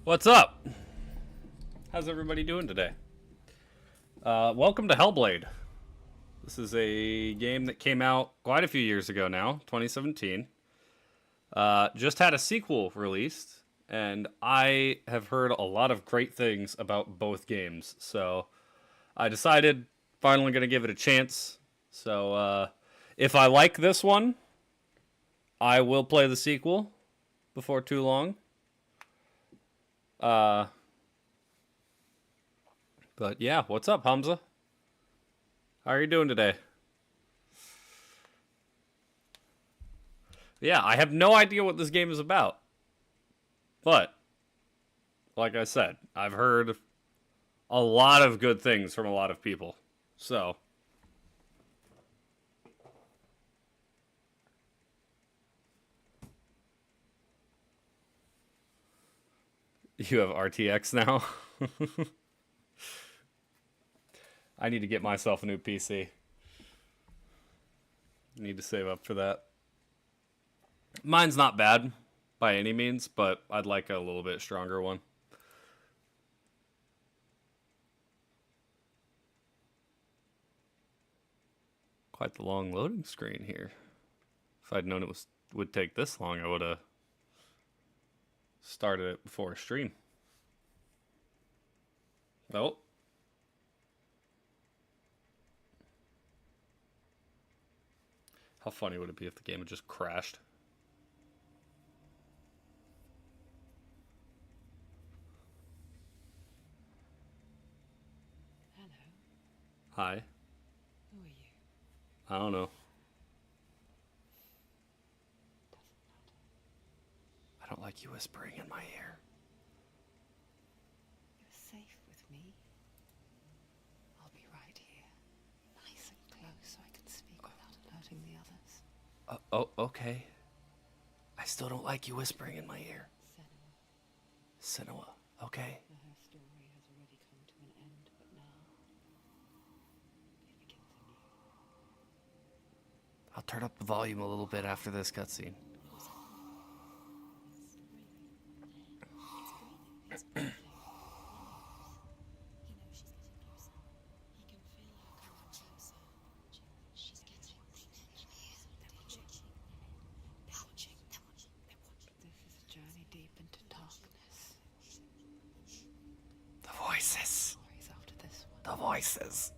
What's up? How's everybody doing today? Welcome to Hellblade. This is a game that came out quite a few years ago now, 2017. Just had a sequel released, and I have heard a lot of great things about both games. So I decided finally going to give it a chance. So if I like this one, I will play the sequel before too long. But yeah, what's up, Hamza? How are you doing today? Yeah, I have no idea what this game is about. But, like I said, I've heard a lot of good things from a lot of people. So, you have RTX now? I need to get myself a new PC. Need to save up for that. Mine's not bad by any means, but I'd like a little bit stronger one. Quite the long loading screen here. If I'd known would take this long, I would have started it before a stream. Oh. How funny would it be if the game had just crashed? Hello. Hi. Who are you? I don't know. Doesn't matter. I don't like you whispering in my ear. You're safe with me. I'll be right here, nice and close, so I can speak without alerting the others. Oh, okay. I still don't like you whispering in my ear. Senua, Senua, okay. her story has already come to an end, but now it begins anew. I'll turn up the volume a little bit after this cutscene. It's breathing. He knows she's getting closer. He can feel her coming closer. She's getting closer. They're watching. They're watching. They're watching. They're watching. This is a journey deep into darkness. The voices. Stories after this one. The voices.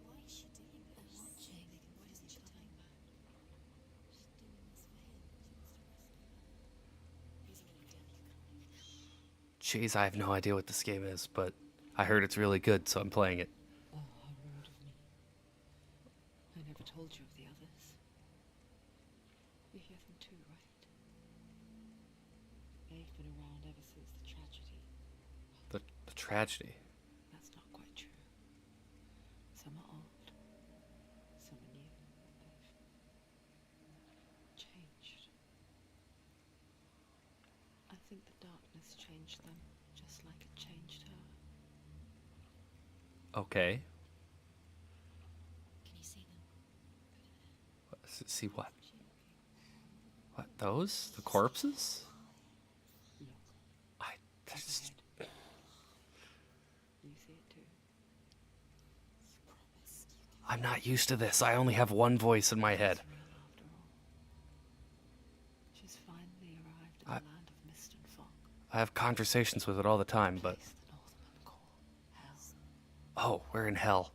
Why is she doing this? They're watching. What is she coming back? She's doing this for him. He's already done it. Jeez, I have no idea what this game is, but I heard it's really good, so I'm playing it. Oh, how rude of me. I never told you of the others. You hear them too, right? They've been around ever since the tragedy. The tragedy. That's not quite true. Some are old, some are new. They've changed. I think the darkness changed them, just like it changed her. Okay. Can you see them? See what? What, those? The corpses? Look, I... up ahead. You see it too? Promised you. I'm not used to this. I only have one voice in my head. It's real after all. She's finally arrived in the land of mist and fog. I have conversations with it all the time, but... Place the Northmen call hell. Oh, we're in hell.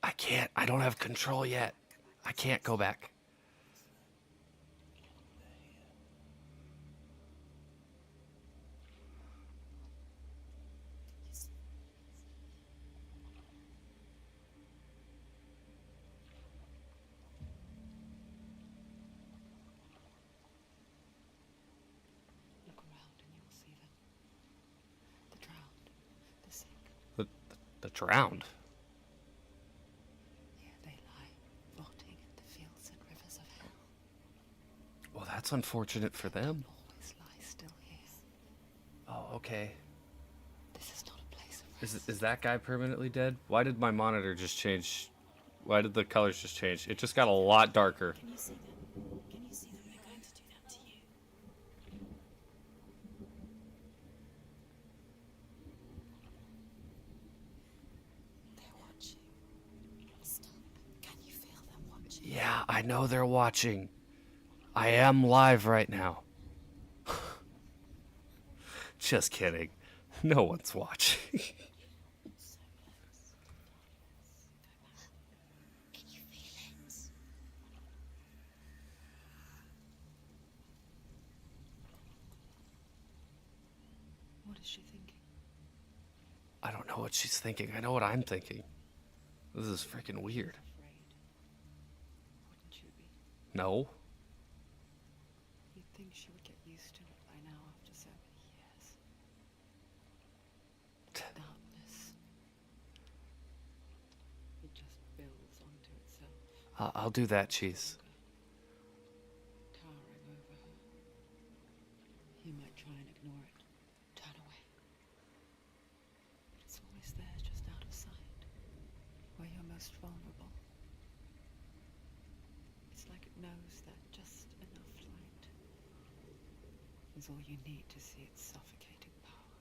I can't. I don't have control yet. I can't go back. Look around and you'll see them. The drowned, the sick. The drowned. Here they lie, rotting in the fields and rivers of hell. Well, that's unfortunate for them. Always lie still here. Oh, okay. This is not a place of rest. Is that guy permanently dead? Why did my monitor just change Why did the colors just change? It just got a lot darker. Can you see them? Can you see them? They're going to do that to you. They're watching. Stop. Can you feel them watching? Yeah, I know they're watching. I am live right now. Just kidding. No one's watching. So close. Go back. Can you feel it? What is she thinking? I don't know what she's thinking. I know what I'm thinking. This is freaking weird. Afraid. Wouldn't you be? No. You'd think she would get used to it by now after so many years. Darkness. It just builds onto itself. I'll do that, Cheese. Towering over her. You might try and ignore it. Turn away. But it's always there, just out of sight. Where you're most vulnerable. It's like it knows that just enough light is all you need to see its suffocating power.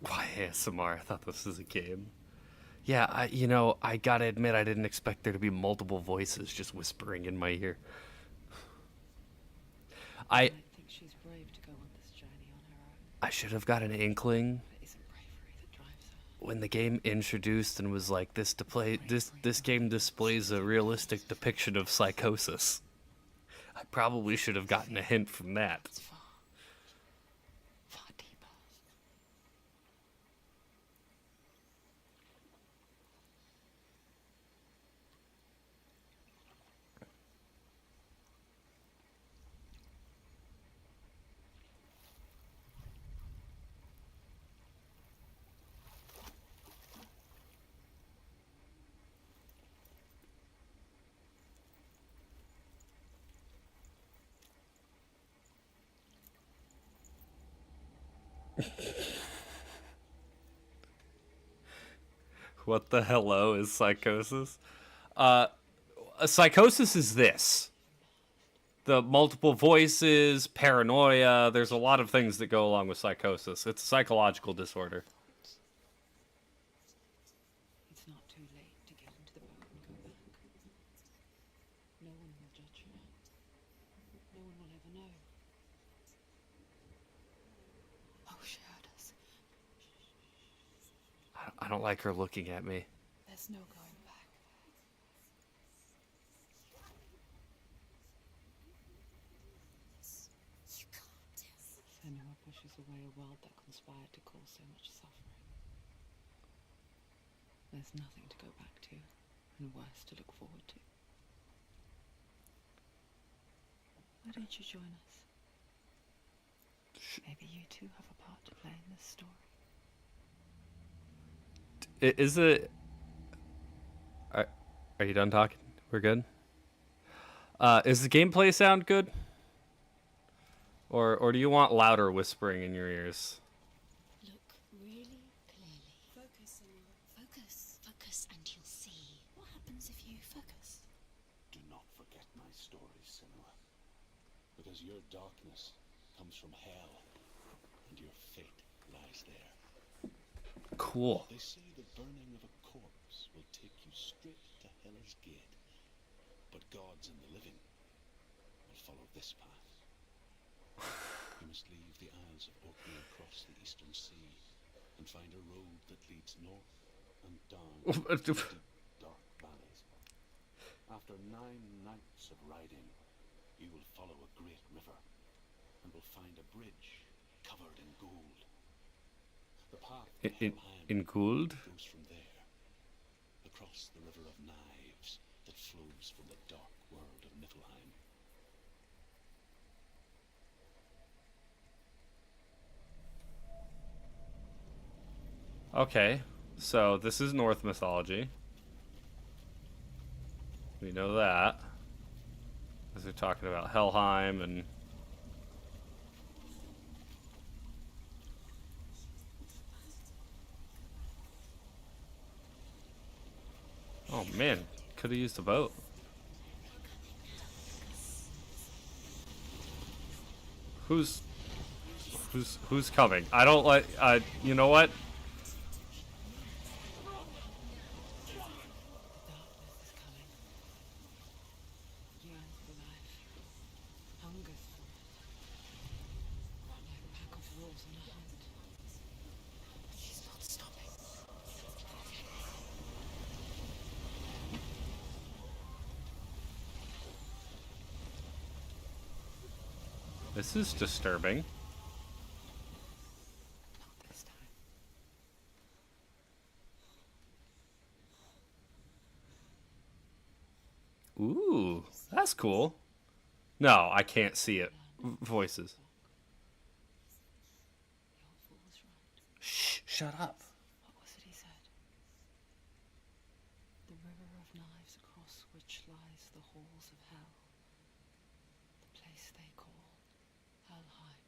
Why ASMR? I thought this was a game. Yeah, I gotta admit, I didn't expect there to be multiple voices just whispering in my ear. I might think she's brave to go on this journey on her own. I should have got an inkling But it isn't bravery that drives her. when the game introduced and was like, this game displays a realistic depiction of psychosis. I probably should have gotten a hint from that. It's far, far deeper. What the hello is psychosis? Psychosis is this. The multiple voices, paranoia, there's a lot of things that go along with psychosis. It's a psychological disorder. It's not too late to get into the boat and go back. No one will judge her. No one will ever know. Oh, she heard us. I don't like her looking at me. There's no going back. You can't. Senua pushes away a world that conspired to cause so much suffering. There's nothing to go back to, and worse to look forward to. Why don't you join us? Maybe you too have a part to play in this story. Is it... Are you done talking? We're good? Is the gameplay sound good? Or do you want louder whispering in your ears? Look really clearly. Focus, Senua. Focus, and you'll see. What happens if you focus? Do not forget my story, Senua. Because your darkness comes from hell, and your fate lies there. Cool. They say the burning of a corpse will take you straight to Heller's Gate. But gods and the living will follow this path. You must leave the Isles of Orkney and cross the eastern sea, and find a road that leads north and down into deep, dark valleys. After 9 nights of riding, you will follow a great river, and will find a bridge covered in gold. The path to Helheim In Gould? goes from there, across the river of knives that flows from the dark world of Niflheim. Okay, so this is Norse mythology. We know that. Because they're talking about Helheim and... Oh man, could have used a boat. Who's coming? I don't like. You know what? Darkness is coming. Yearns for life. Hungers for it. Like a pack of wolves on a hunt. He's not stopping. This is disturbing. Not this time. Ooh, that's cool. No, I can't see it. Voices. The old fool was right. Shh, shut up. What was it he said? The river of knives across which lies the halls of hell. The place they call Helheim.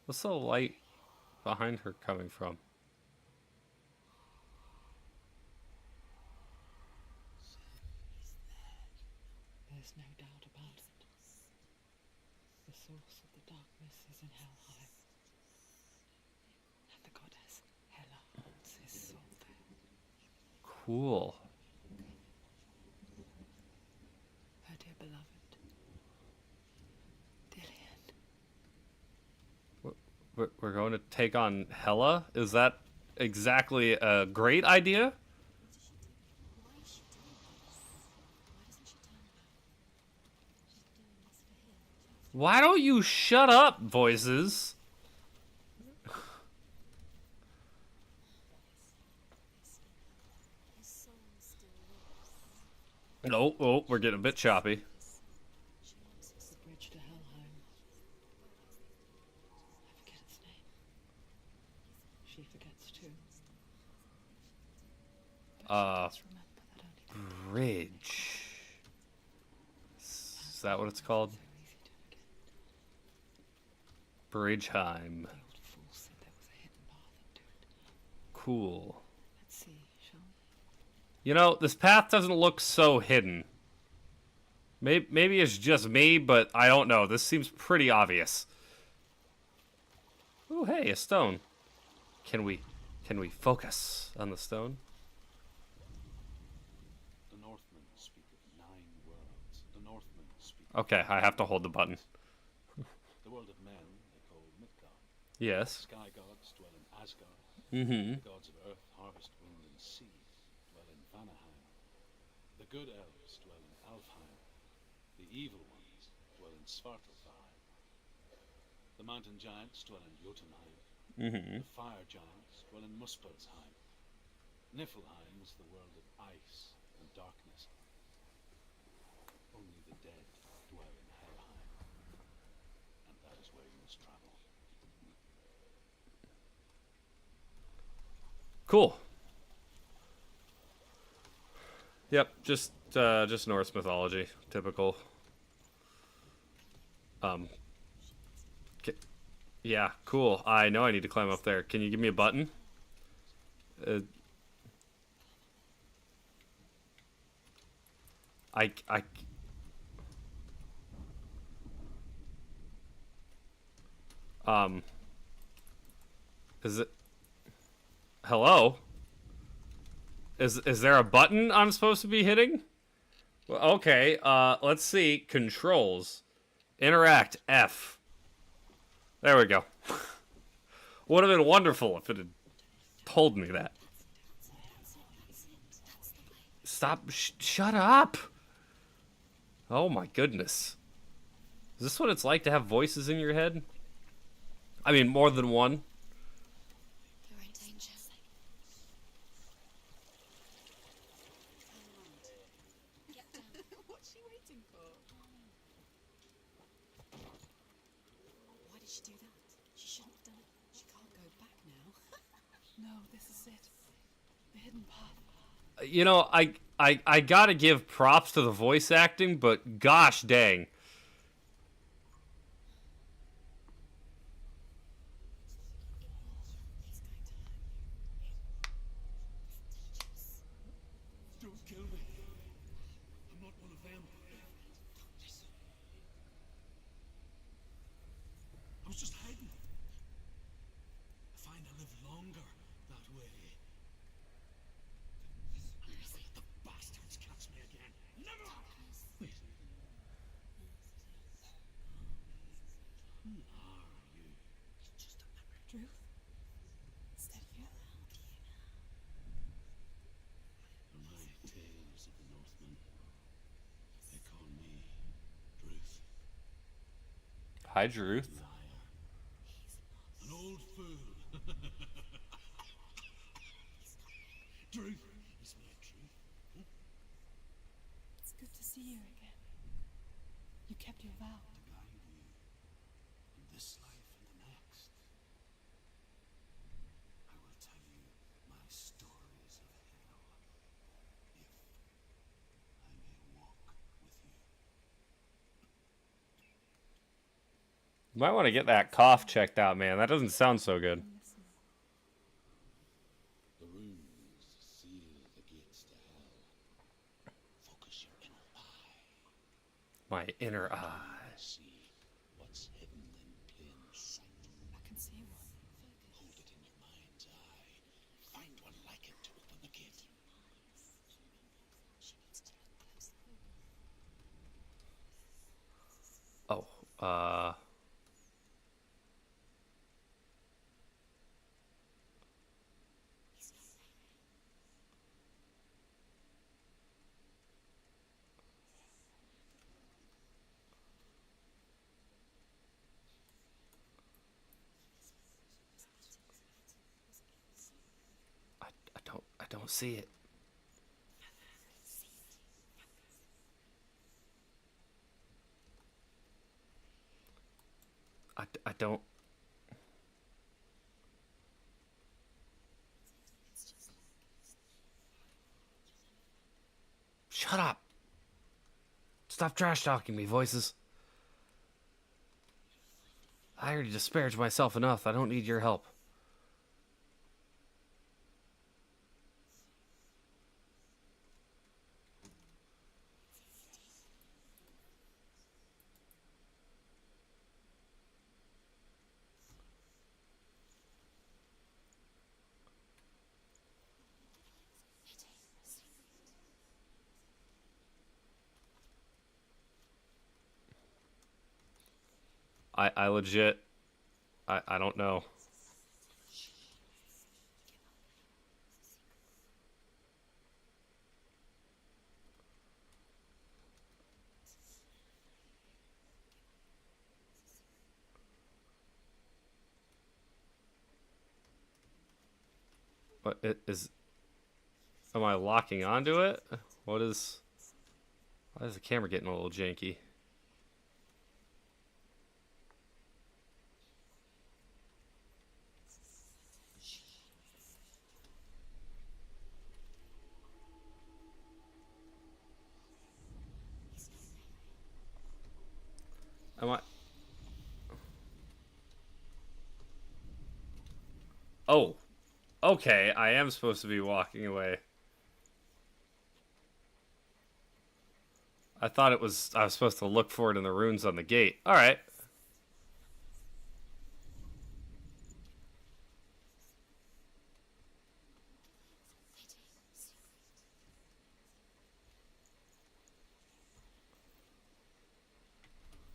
What's the light behind her coming from? There's no doubt about it. The source of the darkness is in Helheim. And the goddess Hela holds his soul there. Cool. Her dear beloved. Dillian. We're going to take on Hela? Is that exactly a great idea? Why is she doing this? Why doesn't she tell her? She's doing this for him. Why don't you shut up, voices? His soul still lives. No, oh, we're getting a bit choppy. She wants his The bridge to Helheim. I forget its name. She forgets too. But she does remember that only Bridge. Is that what it's called? so easy to forget. Bridgeheim. The old fool said there was a hidden path into it. Cool. Let's see, shall we? You know, this path doesn't look so hidden. Maybe it's just me, but I don't know. This seems pretty obvious. Ooh, hey, a stone. Can we focus on the stone? The Northmen speak of 9 worlds. The Northmen speak Okay, I have to hold the button. the world of men they call Midgard. Yes. Sky gods dwell in Asgard. Mm-hmm. The gods of earth, harvest, wind, and sea dwell in Vanaheim. The good elves dwell in Alfheim. The evil ones dwell in Svartalfheim. The mountain giants dwell in Jotunheim. Mm-hmm. The fire giants dwell in Muspelheim. Niflheim is the world of ice and darkness. Only the dead dwell in Helheim. And that is where you must travel. Cool. Yep, just Norse mythology, typical. Yeah, cool. I know I need to climb up there. Can you give me a button? I is it? Hello? Is there a button I'm supposed to be hitting? Well, okay, let's see. Controls. Interact F. There we go. Would have been wonderful if it had told me that. Stop. Shut up. Oh my goodness. Is this what it's like to have voices in your head? I mean, more than one. You're in danger. Get down. What's she waiting for? Why did she do that? She shouldn't No, this is it. The hidden path. You know, I gotta give props to the voice acting, but gosh dang. He's going to hurt you. Don't kill me. I'm not one of them. Listen. I was just hiding. I find I live longer that way. I'm never let the bastards catch me again. Never! Wait. Who are you? Just a memory. Truth? Step here. For my tales of the Northmen, they call me Druth. Hi, Druth. Liar. An old fool. Druth. Is my truth. It's good to see you again. You kept your vow. To guide you in this life and the next. I will tell you my stories of hell, if I may walk with you. You might want to get that cough checked out, man. That doesn't sound so good. Listen. The runes seal the gates to hell. Focus your inner eye. My inner eye. See what's hidden in plain sight. I can see one. Hold it in your mind's eye. Find one like it to open the gate. She needs to look closer. Oh, He's not there. I don't see it. I don't. Shut up. Stop trash talking me, voices. I already disparaged myself enough. I don't need your help. I legit, I don't know. What is? Am I locking onto it? What is? Why is the camera getting a little janky? Am I? Oh, okay. I am supposed to be walking away. I thought it was. I was supposed to look for it in the runes on the gate. All right.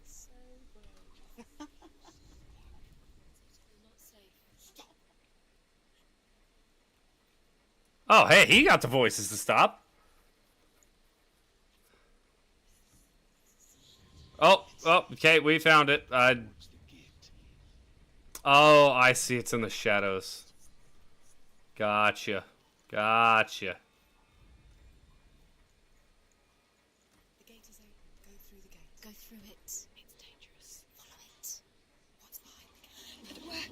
So brave. You're not safe. Oh, hey, he got the voices to stop. Oh, okay, we found it. Towards the gate. Oh, I see. It's in the shadows. Gotcha. Gotcha. The gate is open. Go through the gate. Go through it. It's dangerous. Follow it. What's behind the gate? Let it work.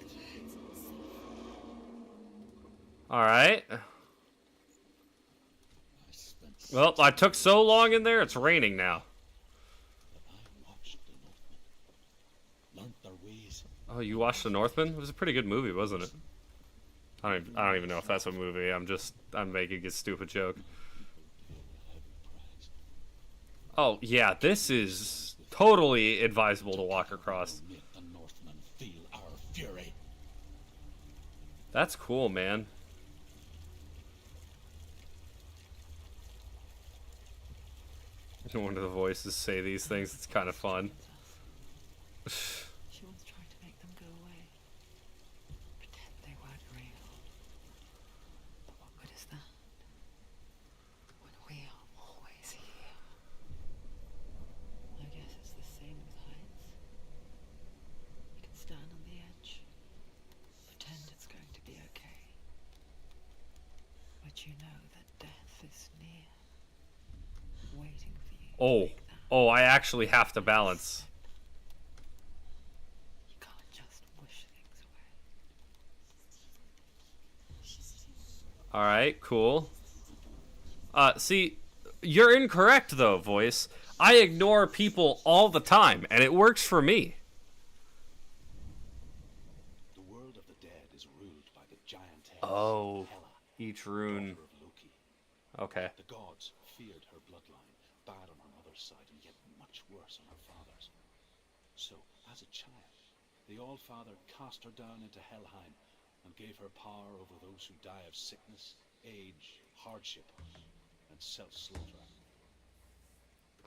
Alright. I spent Well, I took so long in there, it's raining now. but I watched the Northmen, learnt their ways. Oh, you watched The Northman? It was a pretty good movie, wasn't it? I don't even know if that's a movie. I'm making a stupid joke. People pay a heavy price. Oh, yeah, this is totally advisable to walk across. Make the Northmen feel our fury. That's cool, man. No wonder the voices say these things. It's kind of fun. She once tried to make them go away. Pretend they weren't real. But what good is that? When we are always here. I guess it's the same with heights. You can stand on the edge. Pretend it's going to be okay. But you know that death is near. Waiting for you. Oh, oh, I actually have to balance. You can't just wish things away. Alright, cool. See, you're incorrect though, voice. I ignore people all the time, and it works for me. The world of the dead is ruled by the giantess Oh, Hela, each rune. daughter of Loki. Okay. The gods feared her bloodline, bad on her mother's side and yet much worse on her father's. So, as a child, the Allfather cast her down into Helheim and gave her power over those who die of sickness, age, hardship, and self-slaughter.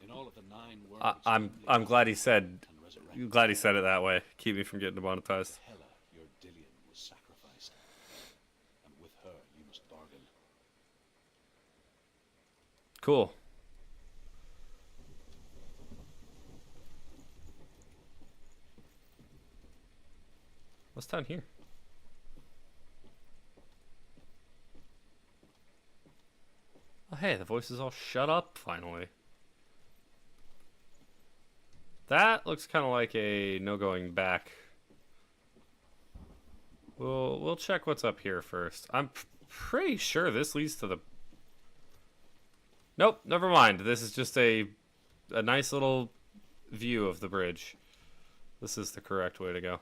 In all of the 9 worlds, I'm glad he said and resurrected, glad he said it that way. Keep me from getting demonetized. Hela, your Dillion, was sacrificed, and with her you must bargain. Cool. What's down here? Oh, hey, the voice is all shut up finally. That looks kind of like a no going back. We'll check what's up here first. I'm pretty sure this leads to the. Nope, never mind. This is just a nice little view of the bridge. This is the correct way to go.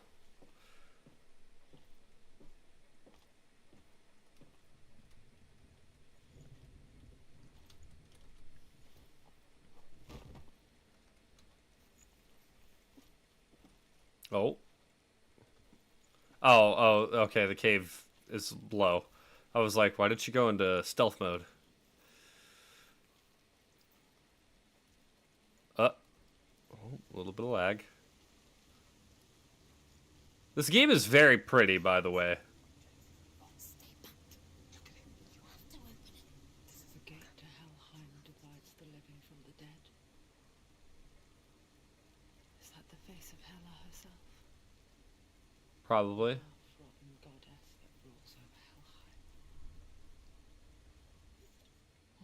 Oh. Oh, okay, the cave is low. I was like, why did she go into stealth mode? Oh, a little bit of lag. This game is very pretty, by the way. Stay back. Look at it. You have to open it. The gate to Helheim divides the living from the dead. Is that the face of Hela herself? Probably. Half-rotten goddess that rules over Helheim.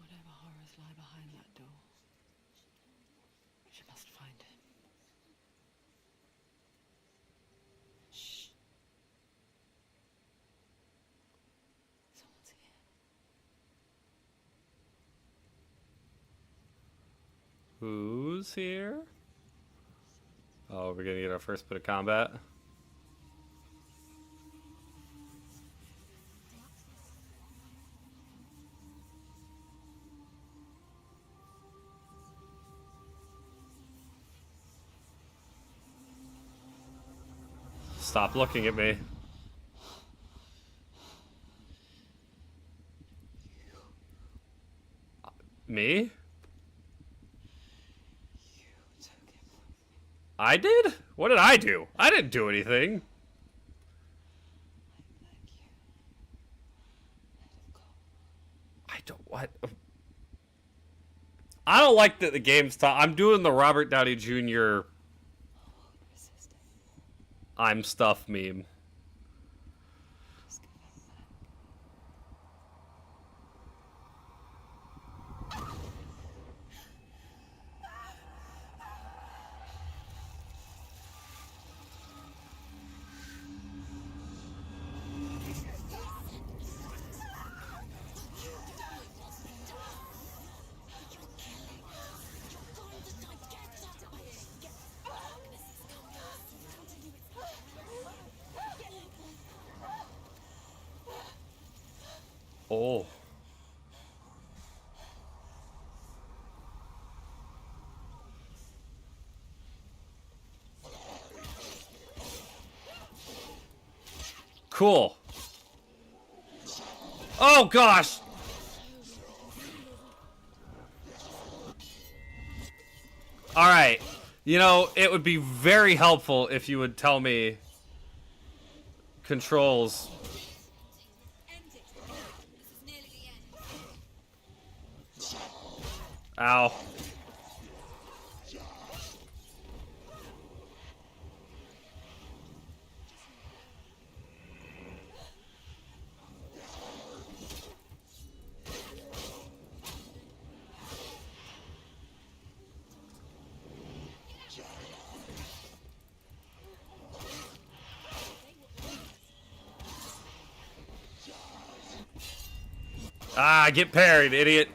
Whatever horrors lie behind that door, she must find him. Shh. Someone's here. Who's here? Oh, we're gonna get our first bit of combat. Stop looking at me. Me? You took him from me. I did? What did I do? I didn't do anything. I beg you. Let him go. I don't what? I don't like that the game's I'm doing the Robert Downey Jr. I won't resist anymore. I'm stuff meme. Just give him back. Oh. Cool. Oh gosh. All right. You know, it would be very helpful if you would tell me controls. End it. This is nearly the end. Ow. Ah, get parried, idiot.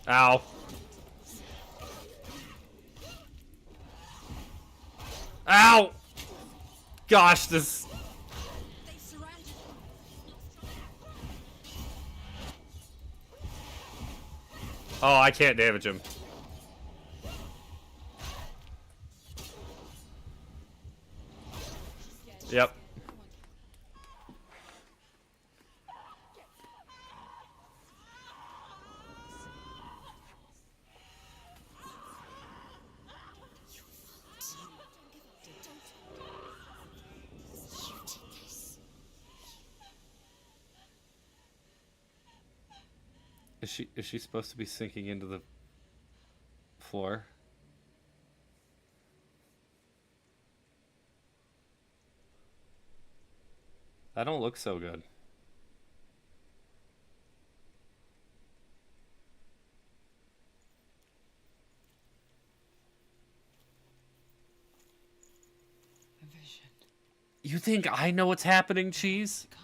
Ow. Ow! Gosh, this... They surrounded him. Oh, I can't damage him. Yep. Is she supposed to be sinking into the floor? That don't look so good. A vision. You think I know what's happening, Cheese? Come.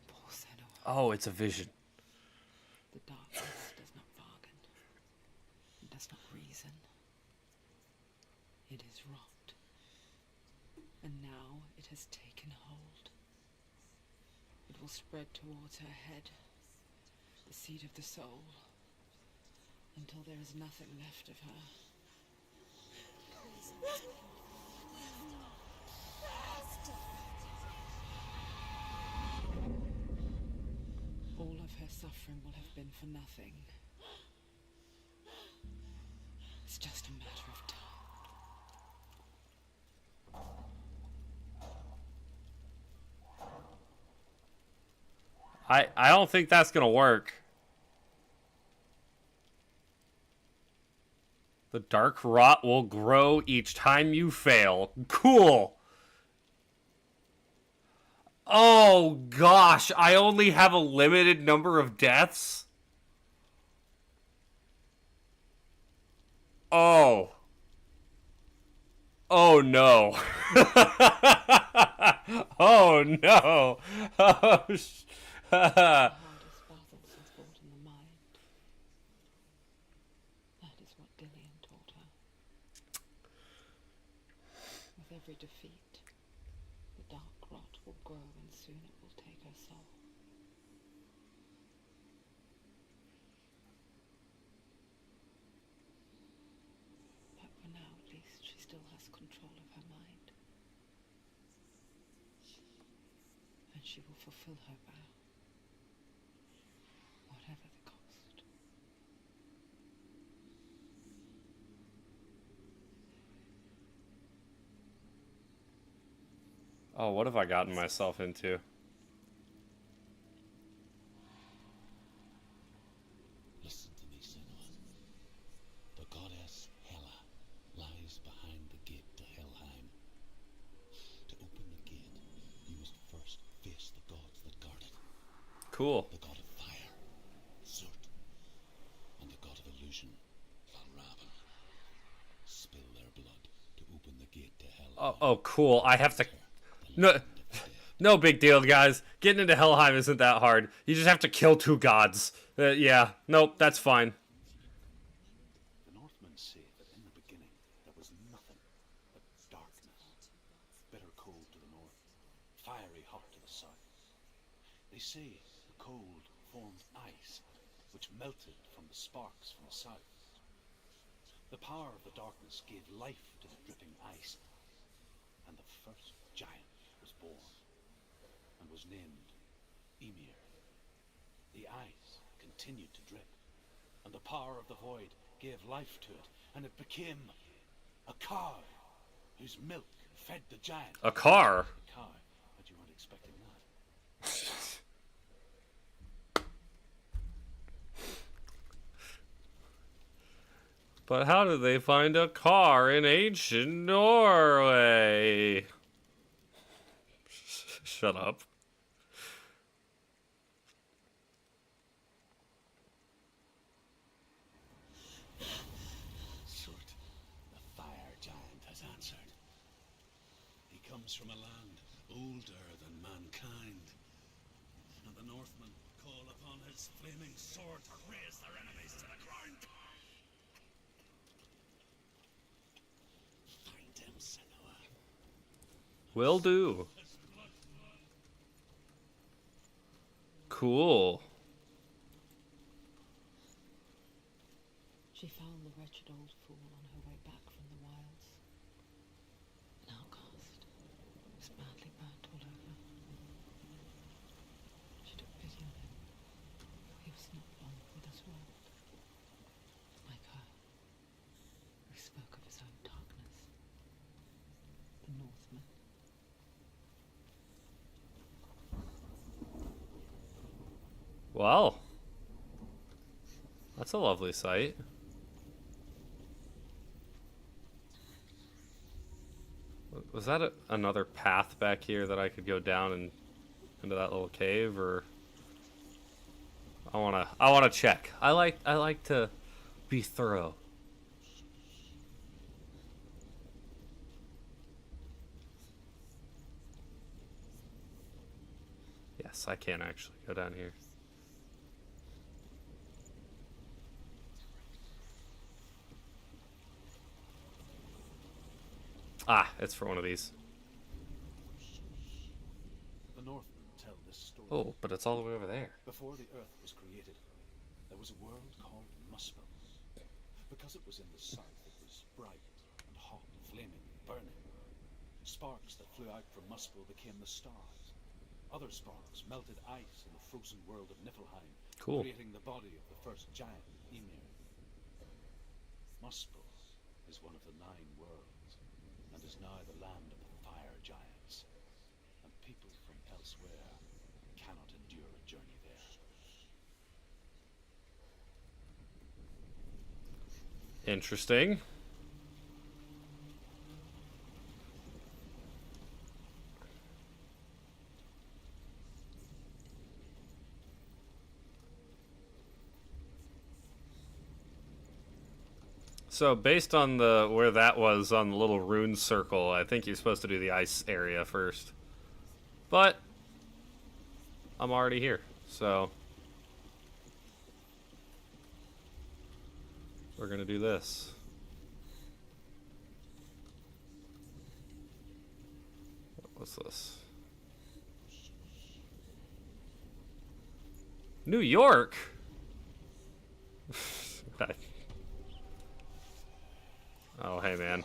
Poor Senua. Oh, it's a vision. The darkness does not bargain. It does not reason. It is rot. And now it has taken hold. It will spread towards her head, the seat of the soul, until there is nothing left of her. All of her suffering will have been for nothing. It's just a matter of time. I don't think that's gonna work. The dark rot will grow each time you fail. Cool. Oh gosh, I only have a limited number of deaths. Oh. Oh no. Oh no. Oh, The hardest battles are fought in the mind. That is what Dillian taught her. With every defeat, the dark rot will grow and soon it will take her soul. But for now, at least, she still has control of her mind. And she will fulfill her vow. Whatever the cost. Oh, what have I gotten myself into? Listen to me, Senua. The goddess Hela lies behind the gate to Helheim. To open the gate, you must first face the gods that guard it. Cool. The god of fire, Zurt, and the god of illusion, Valravan. Spill their blood to open the gate to Helheim. Oh, cool. I have to... No, no big deal, guys. Getting into Helheim isn't that hard. You just have to kill two gods. Yeah, nope, that's fine. The Northmen say that in the beginning there was nothing hot to the south. They say the cold formed ice, which melted from the sparks from the south. The power of the darkness gave life to the dripping ice, and the first giant was born, and was named Ymir. The ice continued to drip, and the power of the void gave life to it, and it became a cow whose milk fed the giant. A car? A cow, but you weren't expecting that. But how did they find a car in ancient Norway? Shut up. Sort, the fire giant has answered. He comes from a land older than mankind, and the Northmen call upon his flaming sword to raise their enemies to the ground. Find him, Senua. Will do. His blood. Cool. She found the wretched old fool on her way back from the wilds. An outcast, was badly burnt all over. She took pity on him, for he was not long with this world. Like her, who spoke of his own darkness. The Northmen. Well, that's a lovely sight. Was that another path back here that I could go down and into that little cave, or I wanna check. I like to be thorough. Yes, I can actually go down here. Ah, it's for one of these. The Northmen tell this story. Oh, but it's all the way over there. Before the earth was created, there was a world called Muspel. Because it was in the south, it was bright and hot, flaming, burning. Sparks that flew out from Muspel became the stars. Other sparks melted ice in the frozen world of Niflheim, Cool. creating the body of the first giant, Ymir. Muspel is one of the 9 worlds, and is now the land of the fire giants. And people from elsewhere cannot endure a journey there. Interesting. So based on the where that was on the little rune circle, I think you're supposed to do the ice area first. But I'm already here, so we're gonna do this. What's this? New York? Oh, hey, man.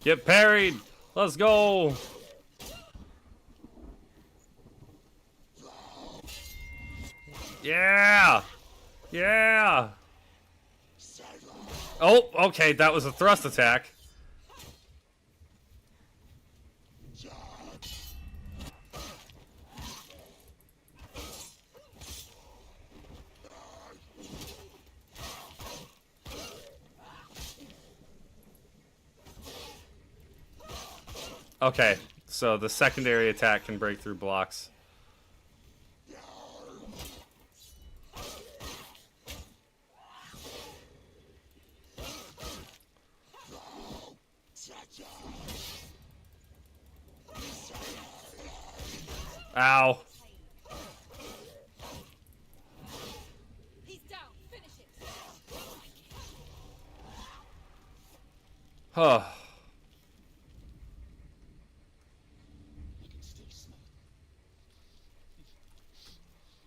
Get parried! Let's go! Yeah! Yeah! Oh, okay, that was a thrust attack. Okay, so the secondary attack can break through blocks. Ow. He's down. Finish it. Huh. I can still smell it.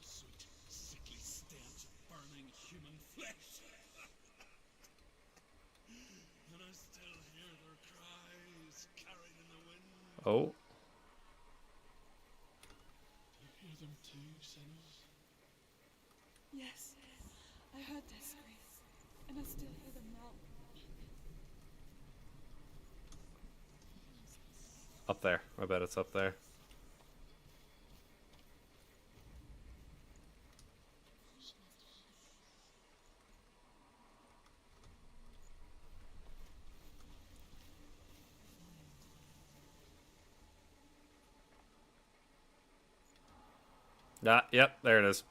Sweet, sickly stench of burning human flesh. And I still hear their cries carried in the wind. Oh. Do you hear them too, Senua? Yes, I heard their screams, and I still hear them now. Up there. I bet it's up there. Ah, yep, there it is.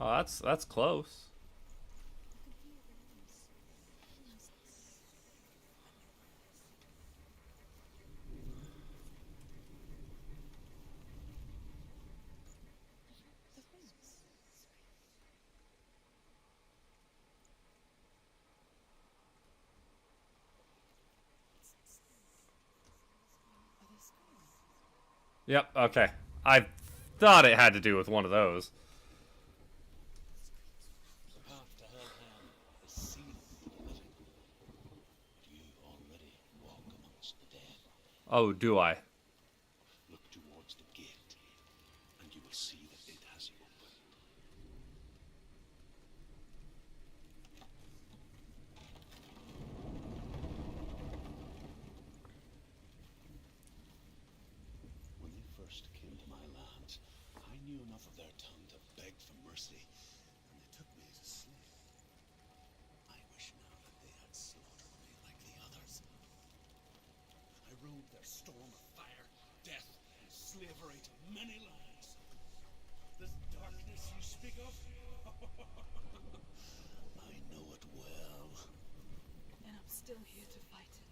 Oh, that's close. Yep, okay. I thought it had to do with one of those. The path to Helheim is sealed to the living. But you already walk amongst the dead. Oh, do I? Look towards the gate, and you will see that it has opened. When they first came to my lands, I knew enough of their tongue to beg for mercy, and they took me as a slave. I wish now that they had slaughtered me like the others. I rode their storm of fire, death, and slavery to many lands. This darkness you speak of? I know it well. And I'm still here to fight it.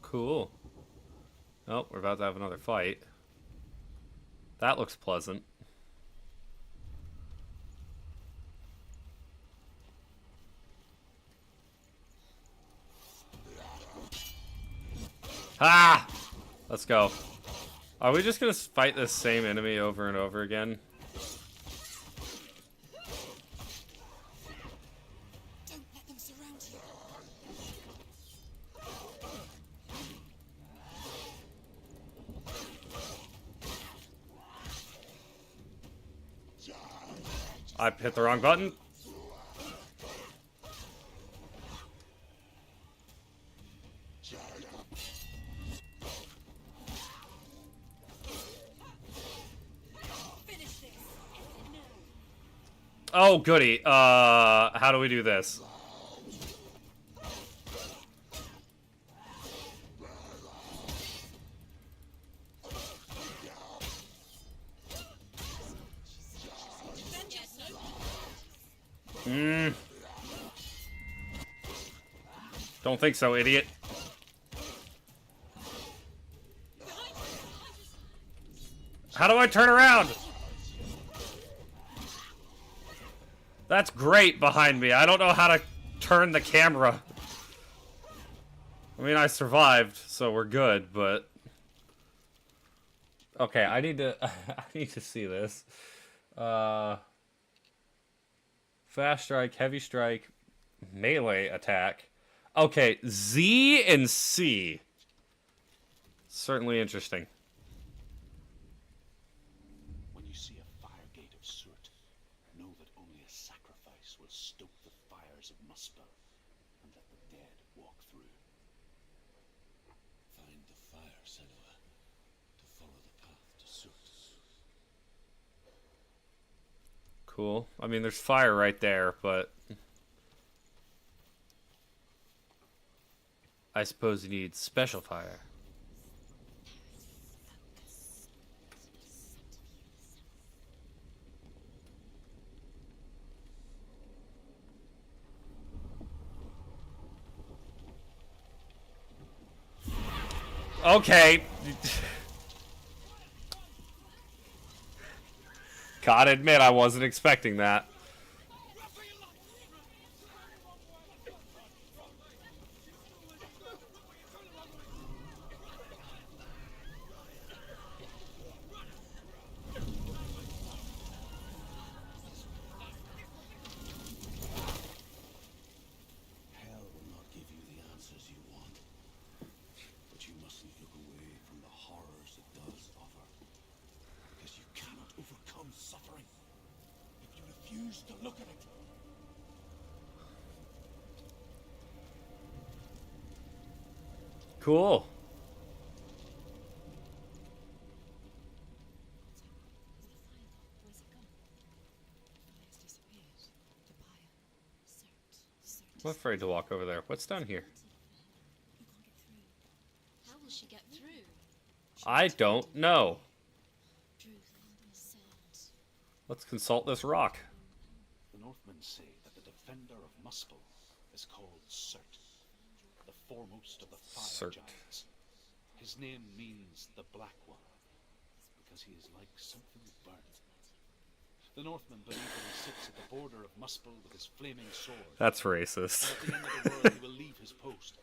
Cool. Oh, we're about to have another fight. That looks pleasant. Ah! Let's go. Are we just gonna fight this same enemy over and over again? Don't let them surround you. I hit the wrong button. Finish this. No. Oh, goody. How do we do this? Don't think so, idiot. How do I turn around? That's great behind me. I don't know how to turn the camera. I mean, I survived, so we're good, but... Okay, I need to... I need to see this. Fast strike, heavy strike, melee attack. Okay, Z and C. Certainly interesting. Cool. I mean, there's fire right there, but I suppose you need special fire. Okay. Gotta admit, I wasn't expecting that. Hell will not give you the answers you want, but you mustn't look away from the horrors it does offer, because you cannot overcome suffering if you refuse to look at it. Cool. Where's it gone? Fire's disappeared. The pyre. Cert. I'm afraid to walk over there. What's down here? You can't get through. How will she get through? I don't know. Truth. Cert. Let's consult this rock. The Northmen say that the defender of Muspel is called Cert, the foremost of the fire Cert. giants. His name means the Black One, because he is like something burnt. The Northmen believe that he sits at the border of Muspel with his flaming sword. That's racist. At the end of the world, he will leave his post.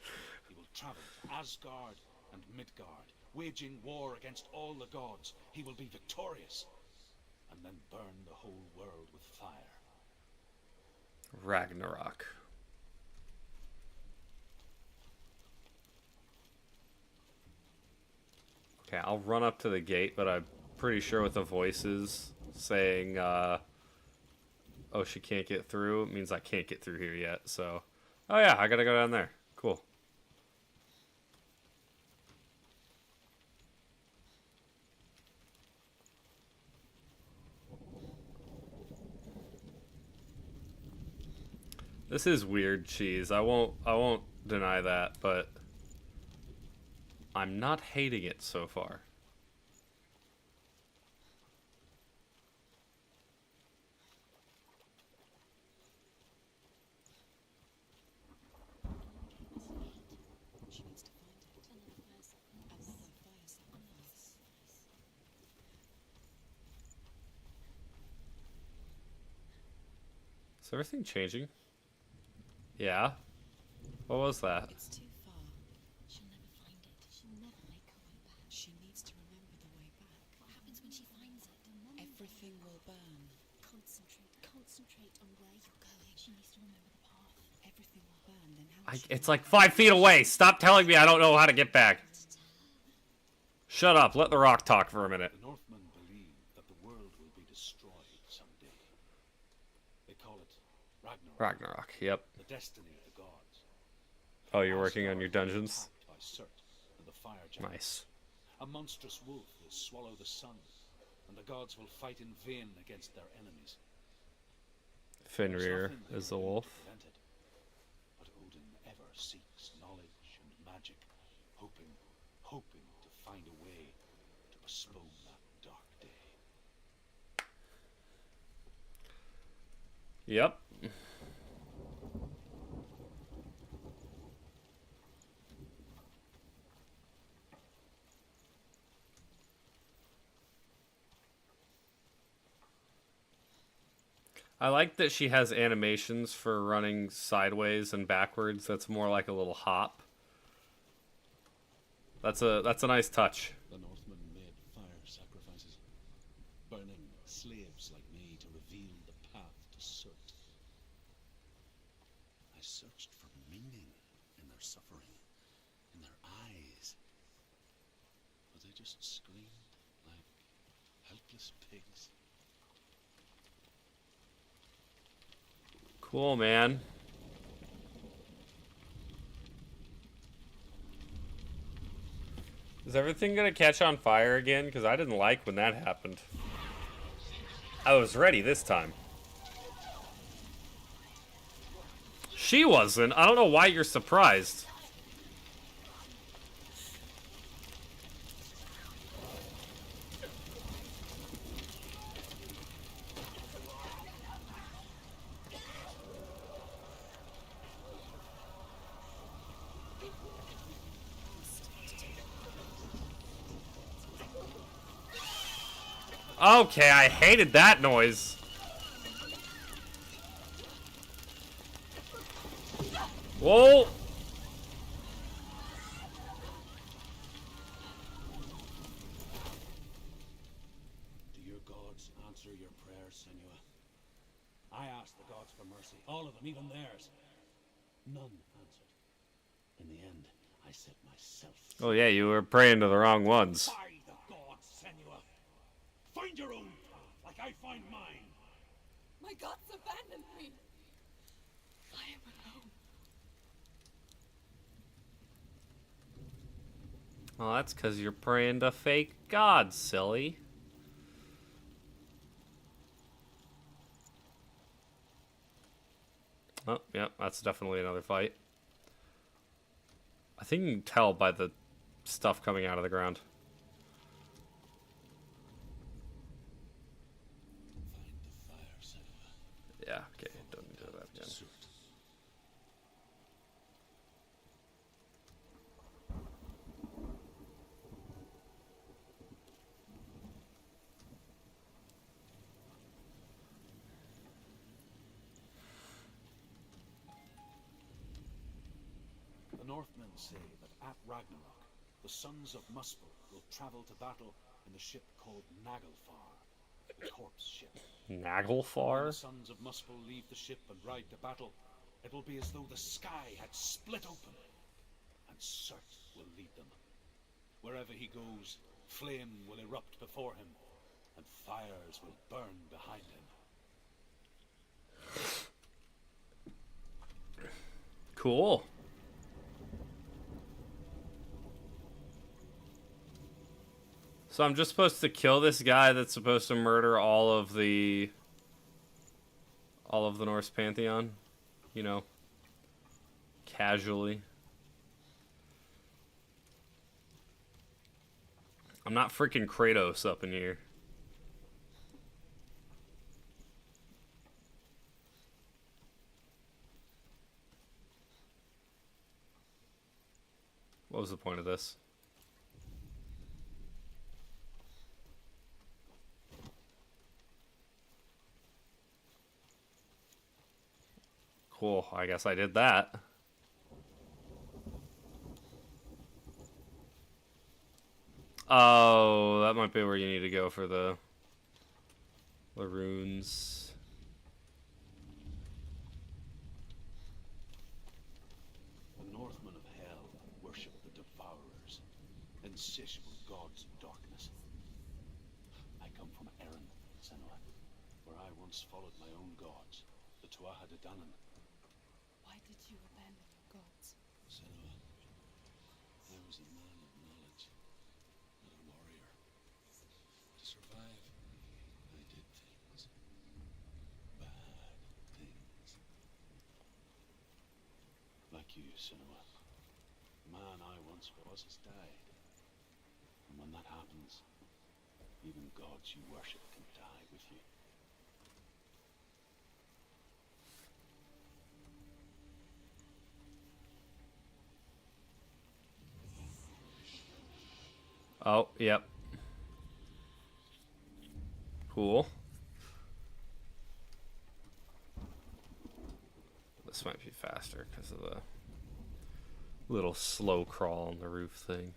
He will travel to Asgard and Midgard, waging war against all the gods. He will be victorious, and then burn the whole world with fire. Ragnarok. Okay, I'll run up to the gate, but I'm pretty sure with the voices saying, oh, she can't get through, it means I can't get through here yet, so... Oh yeah, I gotta go down there. Cool. This is weird cheese. I won't deny that, but I'm not hating it so far. She needs to find it. Another fire sacrifice. Is everything changing? Yeah. What was that? It's too far. She'll never find it. She'll never make her way back. She needs to remember the way back. What happens when she finds it? Everything will burn. Concentrate. Concentrate on where you're going. She needs to remember the path. Everything will burn. Then how will she It's remember? like 5 feet away. Stop telling me I don't know how to get back. Shut up. Let the rock talk for a minute. The Northmen believe that the world will be destroyed someday. They call it Ragnarok, Ragnarok. Yep. the destiny of the gods. Oh, you're working on your dungeons? Attacked by Cert and the fire giants. Nice. A monstrous wolf will swallow the sun, and the gods will fight in vain against their enemies. There's Fenrir nothing they is the can do wolf. to prevent it, but Odin ever seeks knowledge and magic, hoping to find a way to postpone that dark day. Yep. I like that she has animations for running sideways and backwards. That's more like a little hop. That's a nice touch. The Northmen made fire sacrifices, burning slaves like me to reveal the path to Cert. I searched for meaning in their suffering, in their eyes, but they just screamed like helpless pigs. Cool, man. Is everything gonna catch on fire again? Because I didn't like when that happened. I was ready this time. She wasn't. I don't know why you're surprised. Okay, I hated that noise. Whoa! Do your gods answer your prayers, Senua? I asked the gods for mercy, all of them, even theirs. None answered. In the end, I set myself. Oh yeah, you were praying to the wrong ones. By the gods, Senua! Find your own path, like I find mine. My gods abandoned me. I am alone. Well, that's because you're praying to fake gods, silly. Oh, yeah, that's definitely another fight. I think you can tell by the stuff coming out of the ground. Find the fire, Senua. Yeah, okay, don't need to do that again. Suit. The Northmen say that at Ragnarok, the sons of Muspel will travel to battle in the ship called Naglfar, the corpse ship. When the Naglfar? sons of Muspel leave the ship and ride to battle, it will be as though the sky had split open, and Surt will lead them. Wherever he goes, flame will erupt before him, and fires will burn behind him. Cool. So I'm just supposed to kill this guy that's supposed to murder all of the Norse pantheon, you know, casually. I'm not freaking Kratos up in here. What was the point of this? Cool, I guess I did that. Oh, that might be where you need to go for the runes. The Northmen of Hell worship the Devourers, insatiable gods of darkness. I come from Erin, Senua, where I once followed my own gods, the Tuatha De Danann. Why did you abandon your gods? Senua, I was a man of knowledge, not a warrior. To survive, I did things. Bad things. Like you, Senua. The man I once was has died. And when that happens, even gods you worship can die with you. Oh, yep. Cool. This might be faster because of the little slow crawl on the roof thing.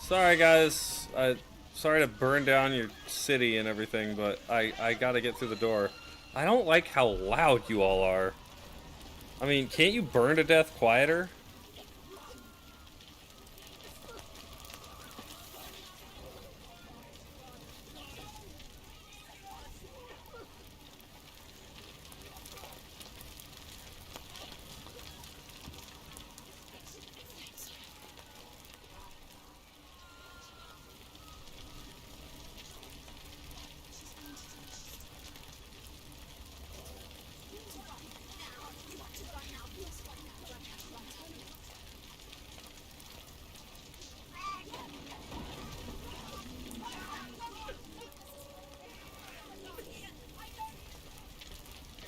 Sorry, guys. Sorry to burn down your city and everything, but I gotta get through the door. I don't like how loud you all are. I mean, can't you burn to death quieter?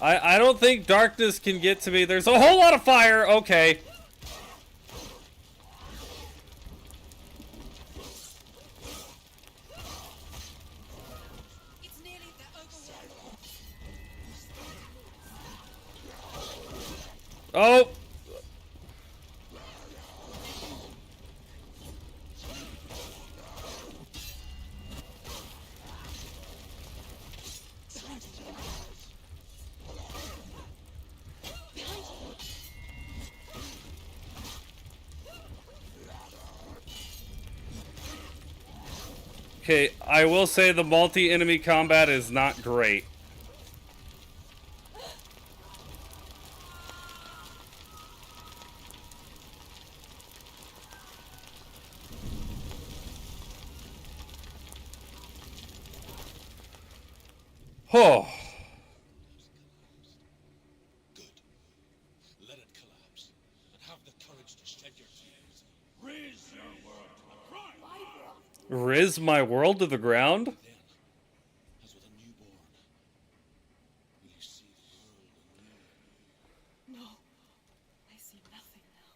I don't think darkness can get to me. There's a whole lot of fire. Okay. It's nearly the overworld. Oh. Okay, I will say the multi-enemy combat is not great. Oh. Good. Let it collapse, and have the courage to shed your tears. Raise your world to the cry. Riz my world to the ground? Then, as with a newborn, will you see the world anew? No, I see nothing now.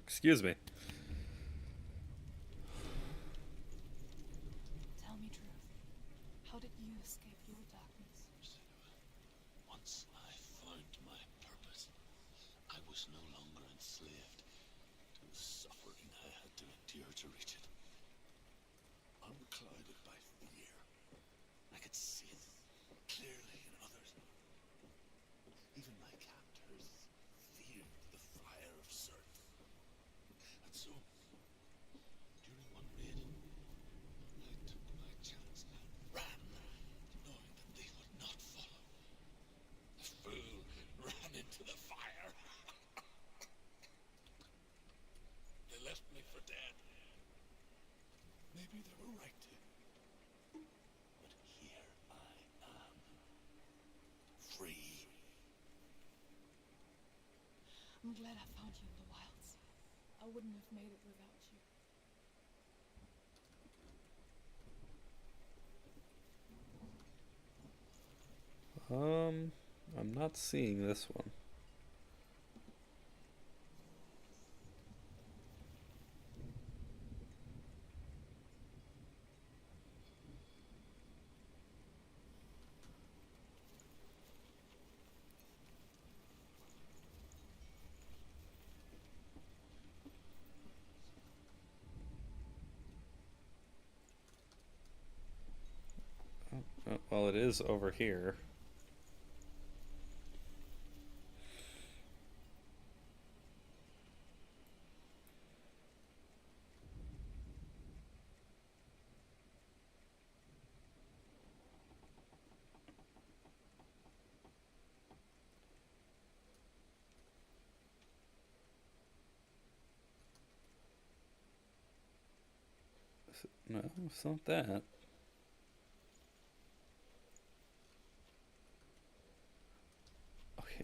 Excuse me. Tell me truth. How did you escape your darkness? Once I found my purpose, I was no longer enslaved to the suffering I had to endure to reach it. Unclouded by fear, I could see it clearly in others. Even my captors feared the fire of Surt. And so, during one raid, I took my chance and ran, knowing that they would not follow. The fool ran into the fire. They left me for dead. Maybe they were right to. But here I am. Free. I'm glad I found you in the wilds. I wouldn't have made it without you. I'm not seeing this one. Well, it is over here. No, it's not that.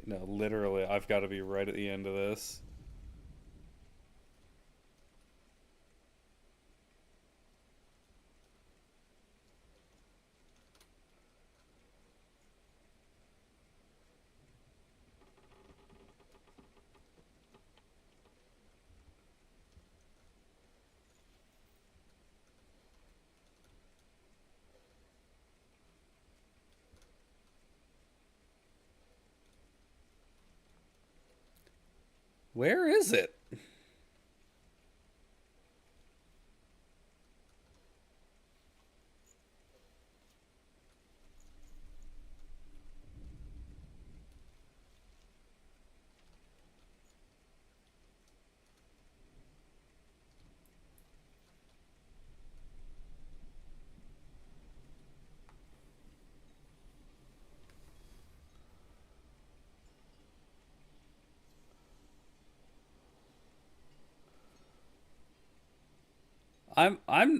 No, literally, I've got to be right at the end of this. Where is it?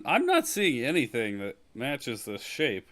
I'm not seeing anything that matches this shape.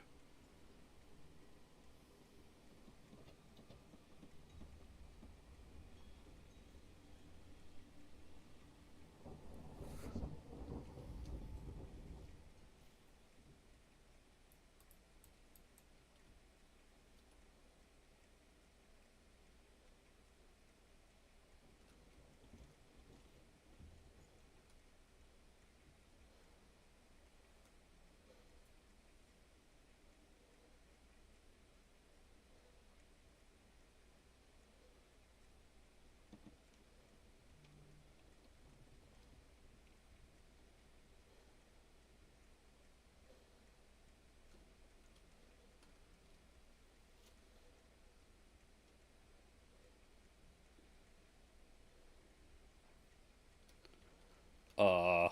Uh,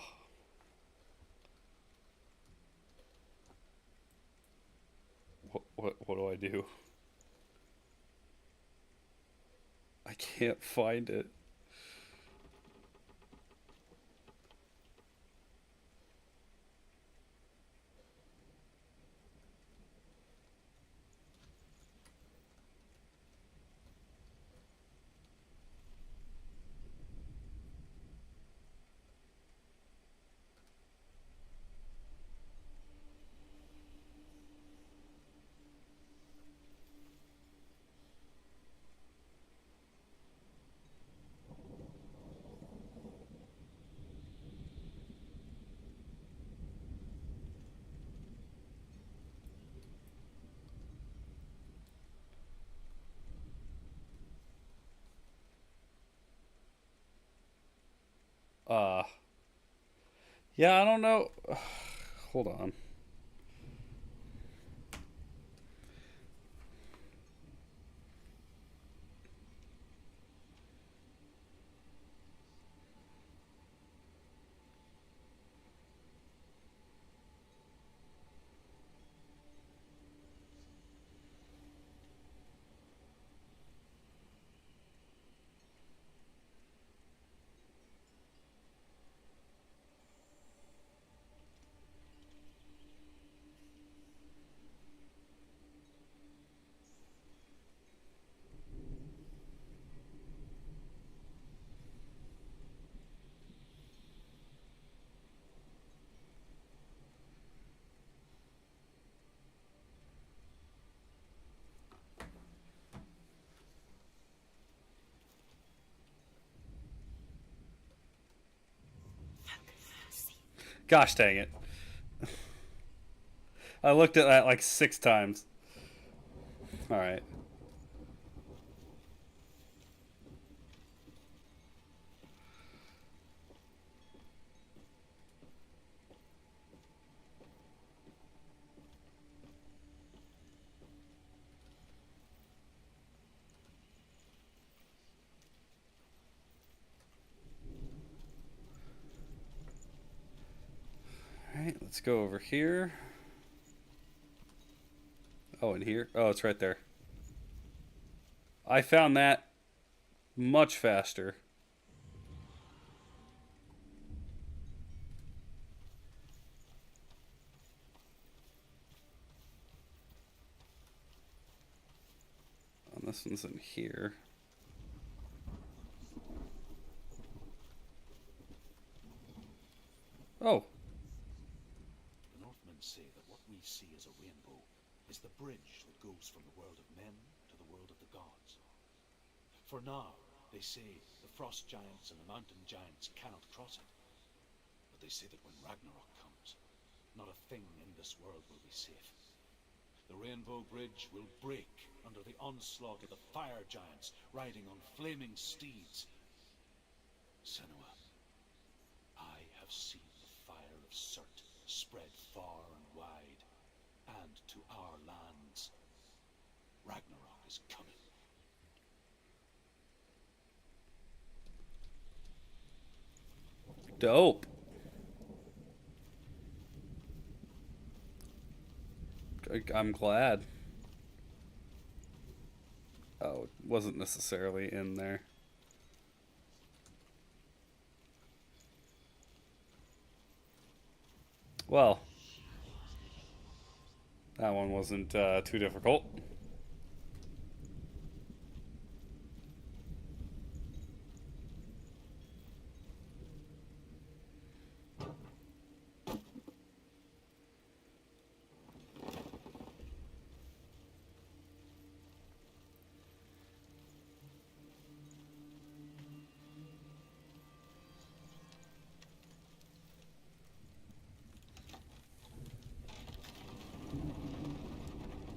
what do I do? I can't find it. Uh, yeah, I don't know. Hold on. Gosh dang it. I looked at that like 6 times. Alright. Alright, let's go over here. Oh, and here? Oh, it's right there. I found that much faster. Oh, this one's in here. Oh, The Northmen say that what we see as a rainbow is the bridge that goes from the world of men to the world of the gods. For now, they say the frost giants and the mountain giants cannot cross it. But they say that when Ragnarok comes, not a thing in this world will be safe. The Rainbow Bridge will break under the onslaught of the fire giants riding on flaming steeds. Senua, I have seen the fire of Surt spread far and wide, and to our lands. Ragnarok is coming. dope. I'm glad. Oh, it wasn't necessarily in there. Well, that one wasn't too difficult.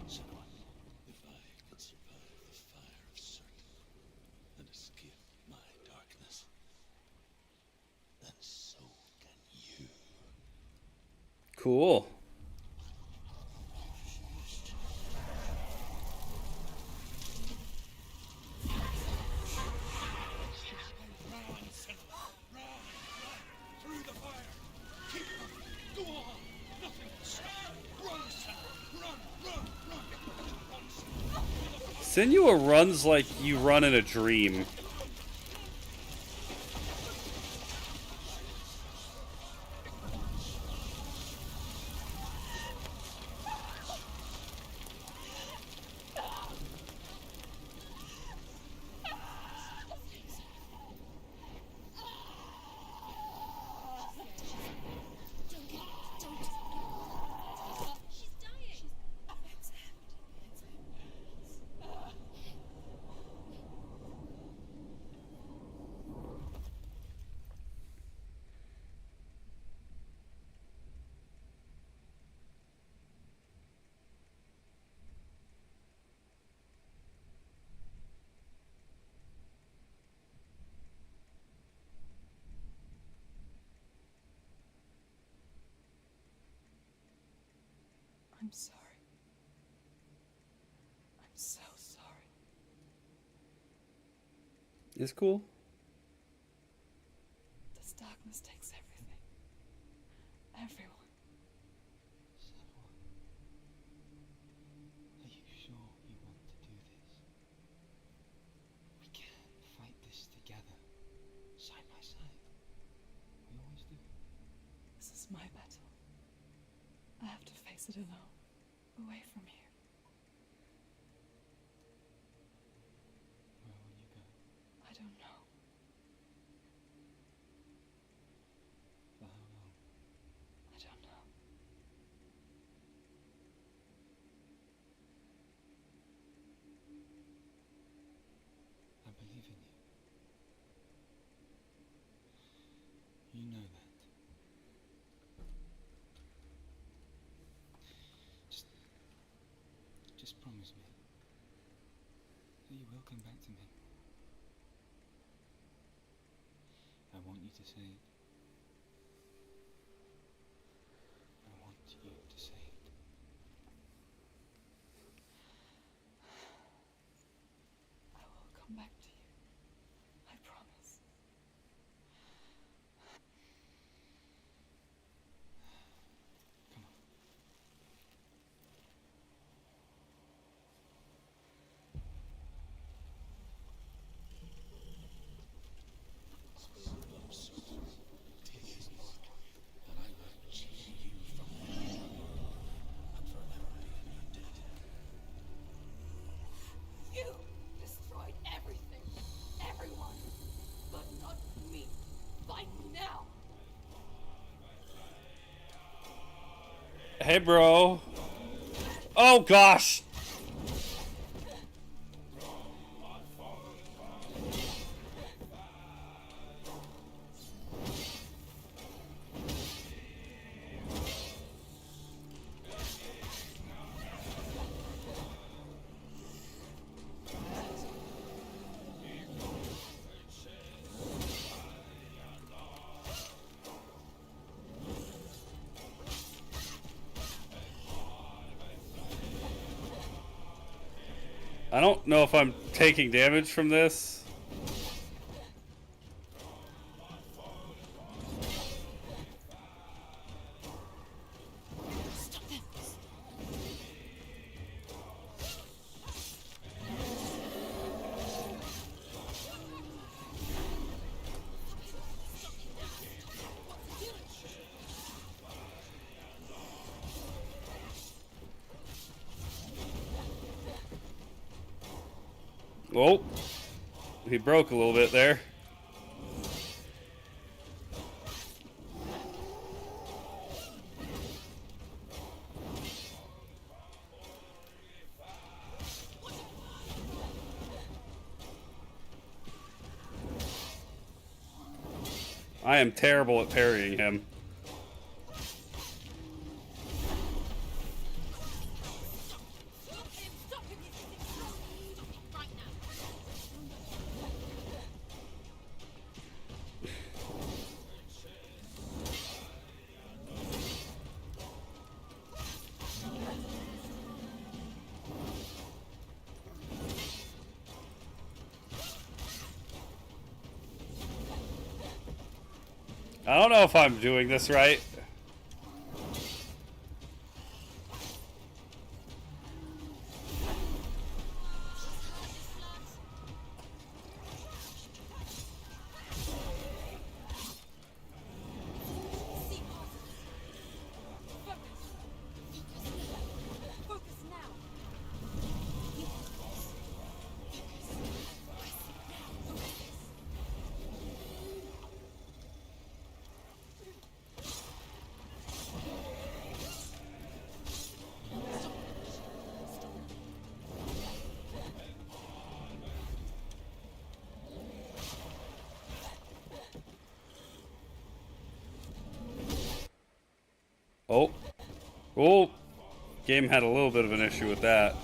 Senua, if I can survive the fire of Surt and escape my darkness, then so can you. Cool. Run, Senua! Run! Run! Through the fire! Keep running! Go on! Nothing can stop you! Run, Senua! Run! Run! Run! Run, Senua! Senua runs like you run in a dream. She's dying. It's happening. I'm sorry. I'm so sorry. It's cool. This darkness takes everything. Everyone. Senua, are you sure you want to do this? We can fight this together, side by side. We always do. This is my battle. I have to face it alone, away from here. Where will you go? I don't know. For how long? I don't know. I believe in you. You know that. Just promise me that you will come back to me. I want you to say it. I want you to say it. I will come back to you. I promise. Come on. Spirit of Surt, Hey, bro. Oh, gosh. I don't know if I'm taking damage from this. Oh, he broke a little bit there. I am terrible at parrying him. I don't know if I'm doing this right. Oh. Oh. Game had a little bit of an issue with that.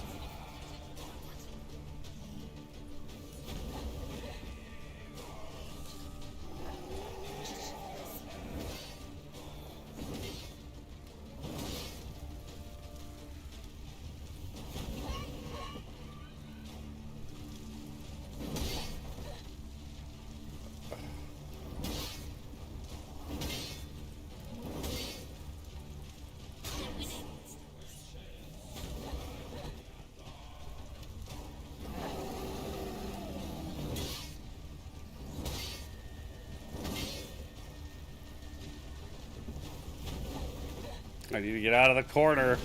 I need to get out of the corner.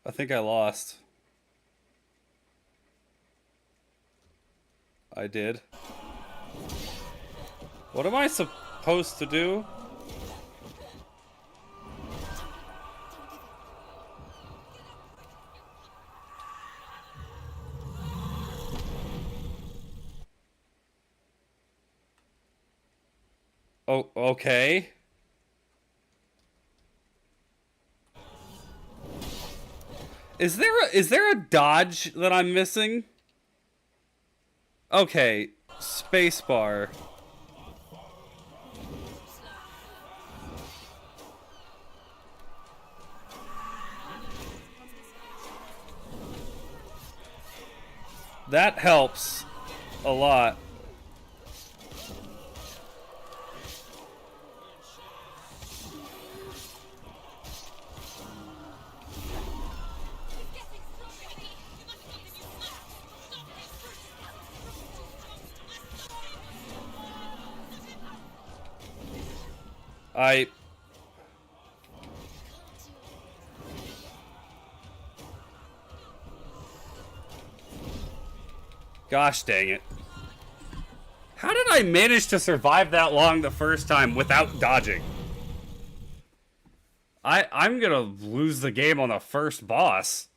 I think I lost. I did. What am I supposed to do? Oh, okay. Is there a dodge that I'm missing? Okay, spacebar. That helps a lot. I Gosh dang it. How did I manage to survive that long the first time without dodging? I'm gonna lose the game on the first boss.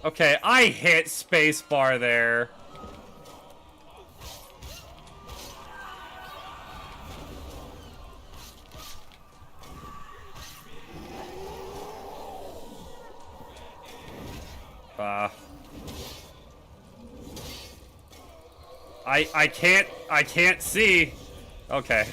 Okay, I hit spacebar there. I can't see. Okay.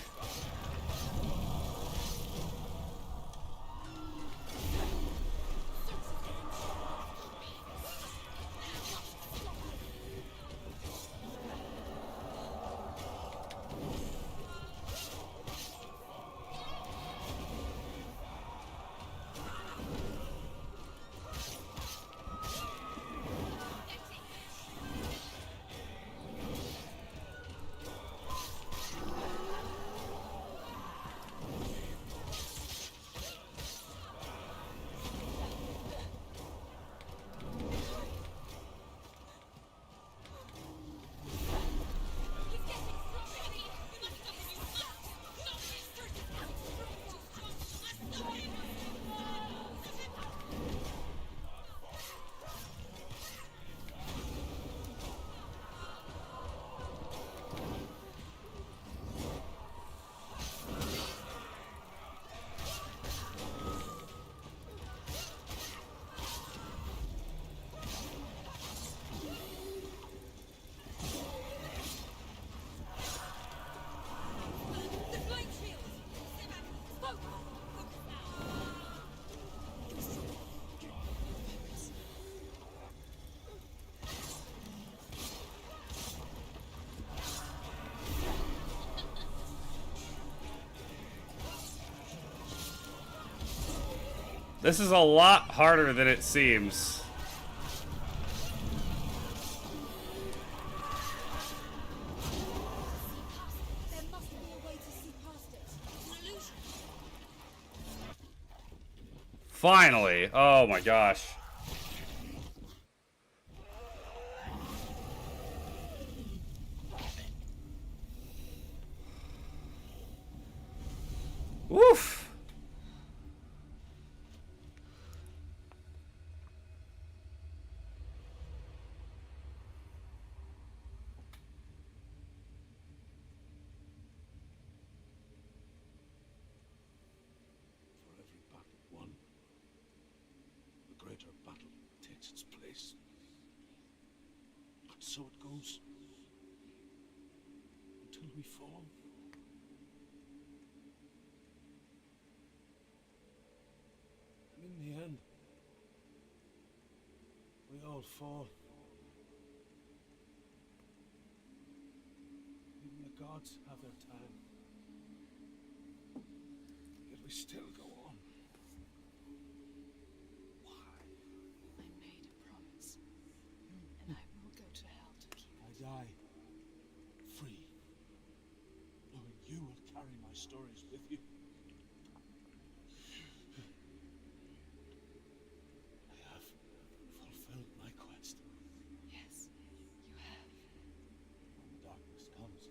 This is a lot harder than it seems. There must be a way to see past it. It's an illusion. Finally. Oh my gosh. Woof. For every battle won, a greater battle takes its place. And so it goes. Until we fall. And in the end, we all fall. Even the gods have their time. Yet we still go on. Why? I made a promise, and I will go to hell to keep I die free, knowing you will carry my stories with you. I have fulfilled my quest. Yes, you have. When darkness comes,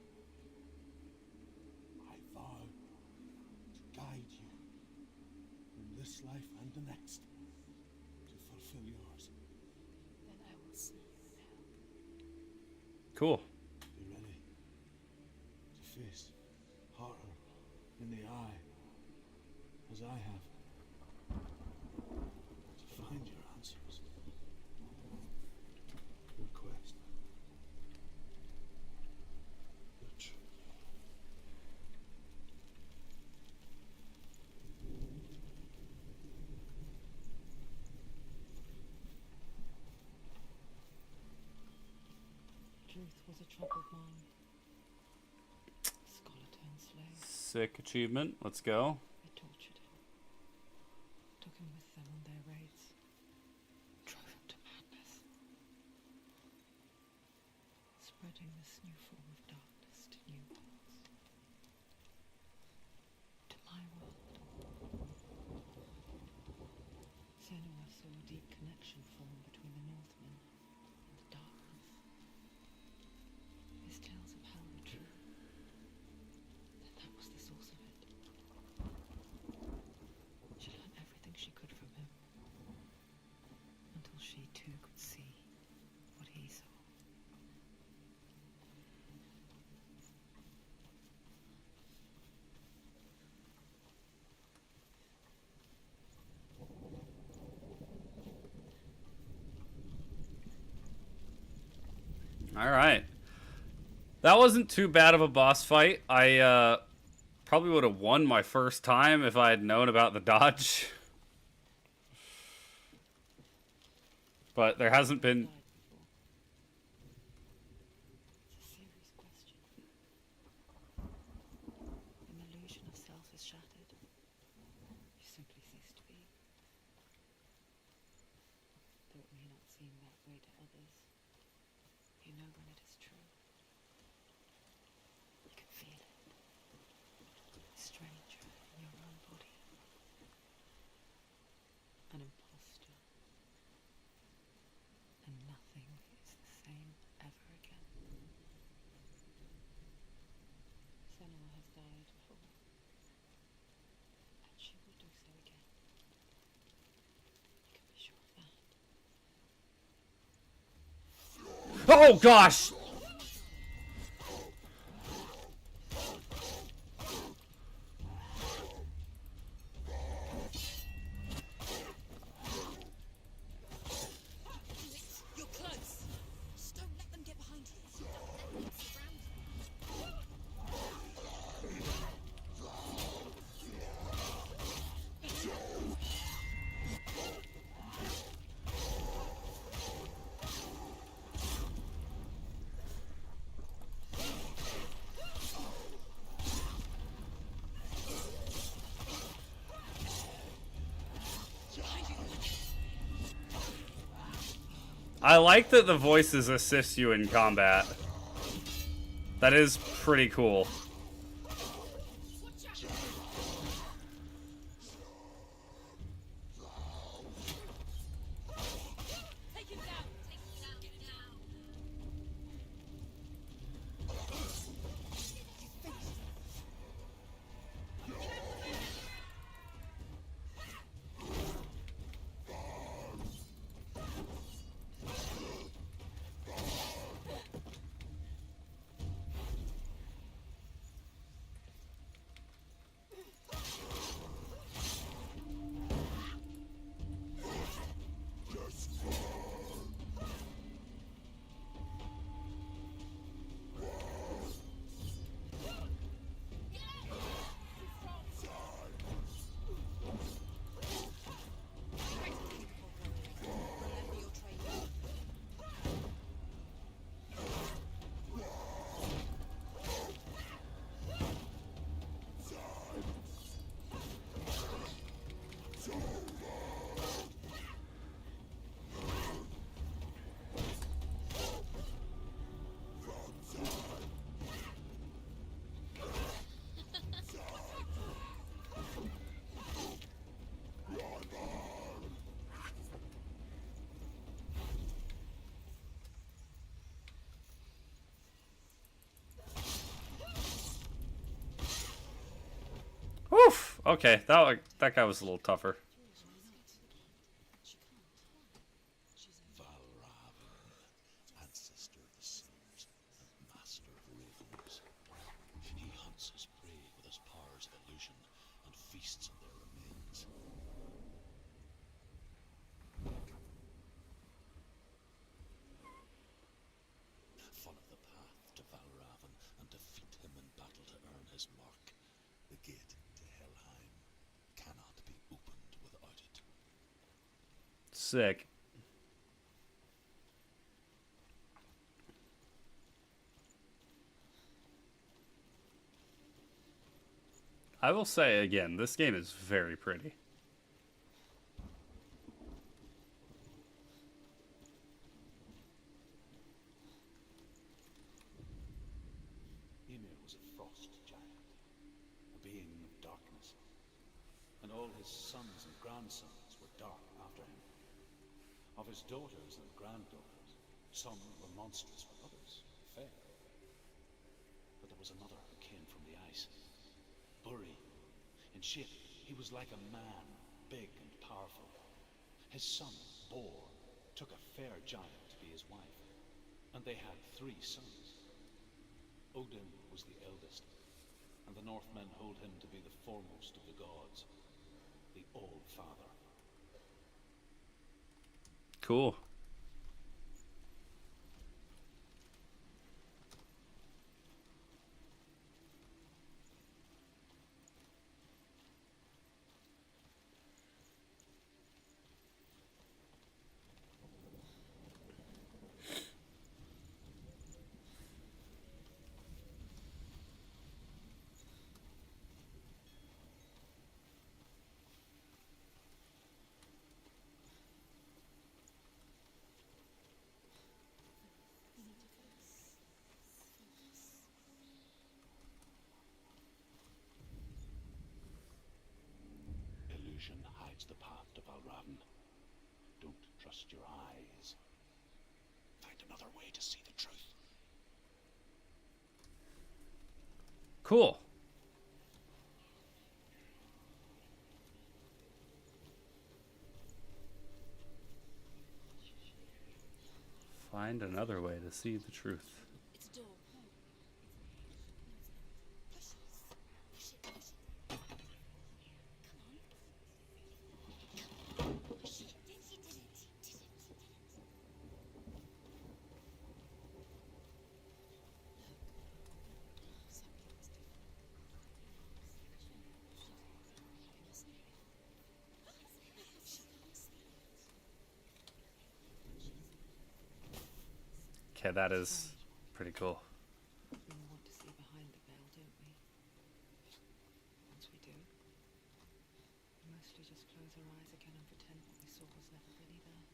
I vow to guide you in this life and the next to fulfill yours. Then I will see you in hell. Cool. Be ready to face horror in the eye, as I have, to find your answers. Your quest. Your truth. Truth was a troubled mind. Scholar turned slave. Sick achievement. Let's go. They tortured him. Took him with them on their raids. Drove him to madness. Spreading this new form of darkness to new worlds. To my world. Senua saw a deep connection form All right. That wasn't too bad of a boss fight. I probably would have won my first time if I had known about the dodge. But there hasn't been... Died before. It's a serious question. An illusion of self is shattered. You simply cease to be. Though it may not seem that way to others, you know when it is true. You can feel it. A stranger in your own body. An imposter. And nothing is the same ever again. Senua has died before. And she will do so again. You can be sure of that. Oh, gosh! You're close. Just don't let them get behind you. Don't let them surround you. I like that the voices assist you in combat. That is pretty cool. Take him down. Take him down. Get him down. Remember your training. Oof. Okay, that guy was a little tougher. Valravan, ancestor of the sinners and master of ravens. He hunts his prey with his powers of illusion and feasts on their remains. Follow the path to Valravan and defeat him in battle to earn his mark. The gate to Helheim cannot be opened without it. Sick. I will say again, this game is very pretty. Ymir was a frost giant, a being of darkness, and all his sons and grandsons were dark after him. Of his daughters and granddaughters, some were monstrous, but others fair. But there was another who came from the ice. Buri. In shape, he was like a man, big and powerful. His son, Bor, took a fair giant to be his wife, and they had 3 sons. Odin was the eldest, and the Northmen hold him to be the foremost of the gods, the All-Father. Cool. it's the path to Valravn. Don't trust your eyes. Find another way to see the truth. Cool. Find another way to see the truth. It's a door. Push it. Push it. Push it. Come on. She did it. She did it. Okay, that is pretty cool. We want to see behind the veil, don't we? Once we do, we mostly just close our eyes again and pretend what we saw was never really there.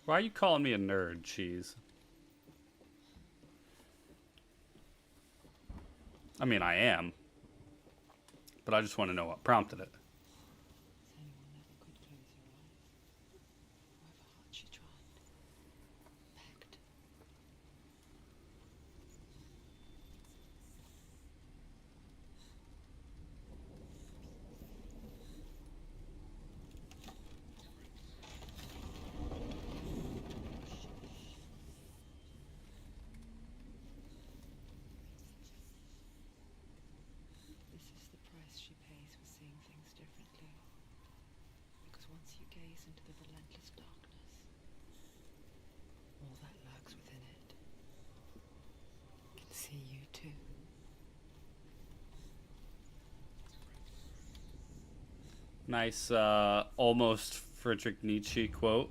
Why are you calling me a nerd, Cheese? I mean, I am. But I just want to know what prompted it. Senua never could close her eyes. However hard she tried. Begged. This is the price she pays for seeing things differently. Because once you gaze into the relentless darkness, all that lurks within it can see you too. Nice, almost Friedrich Nietzsche quote.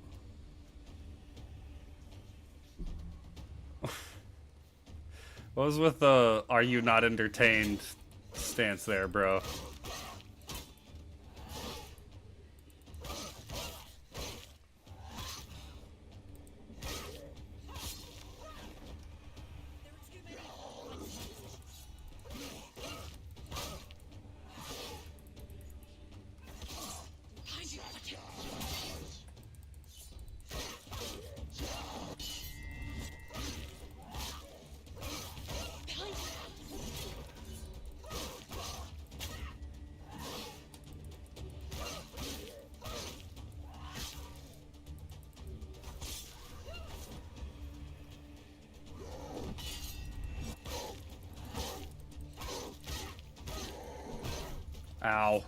What was with the "Are you not entertained" stance there, bro? Ow.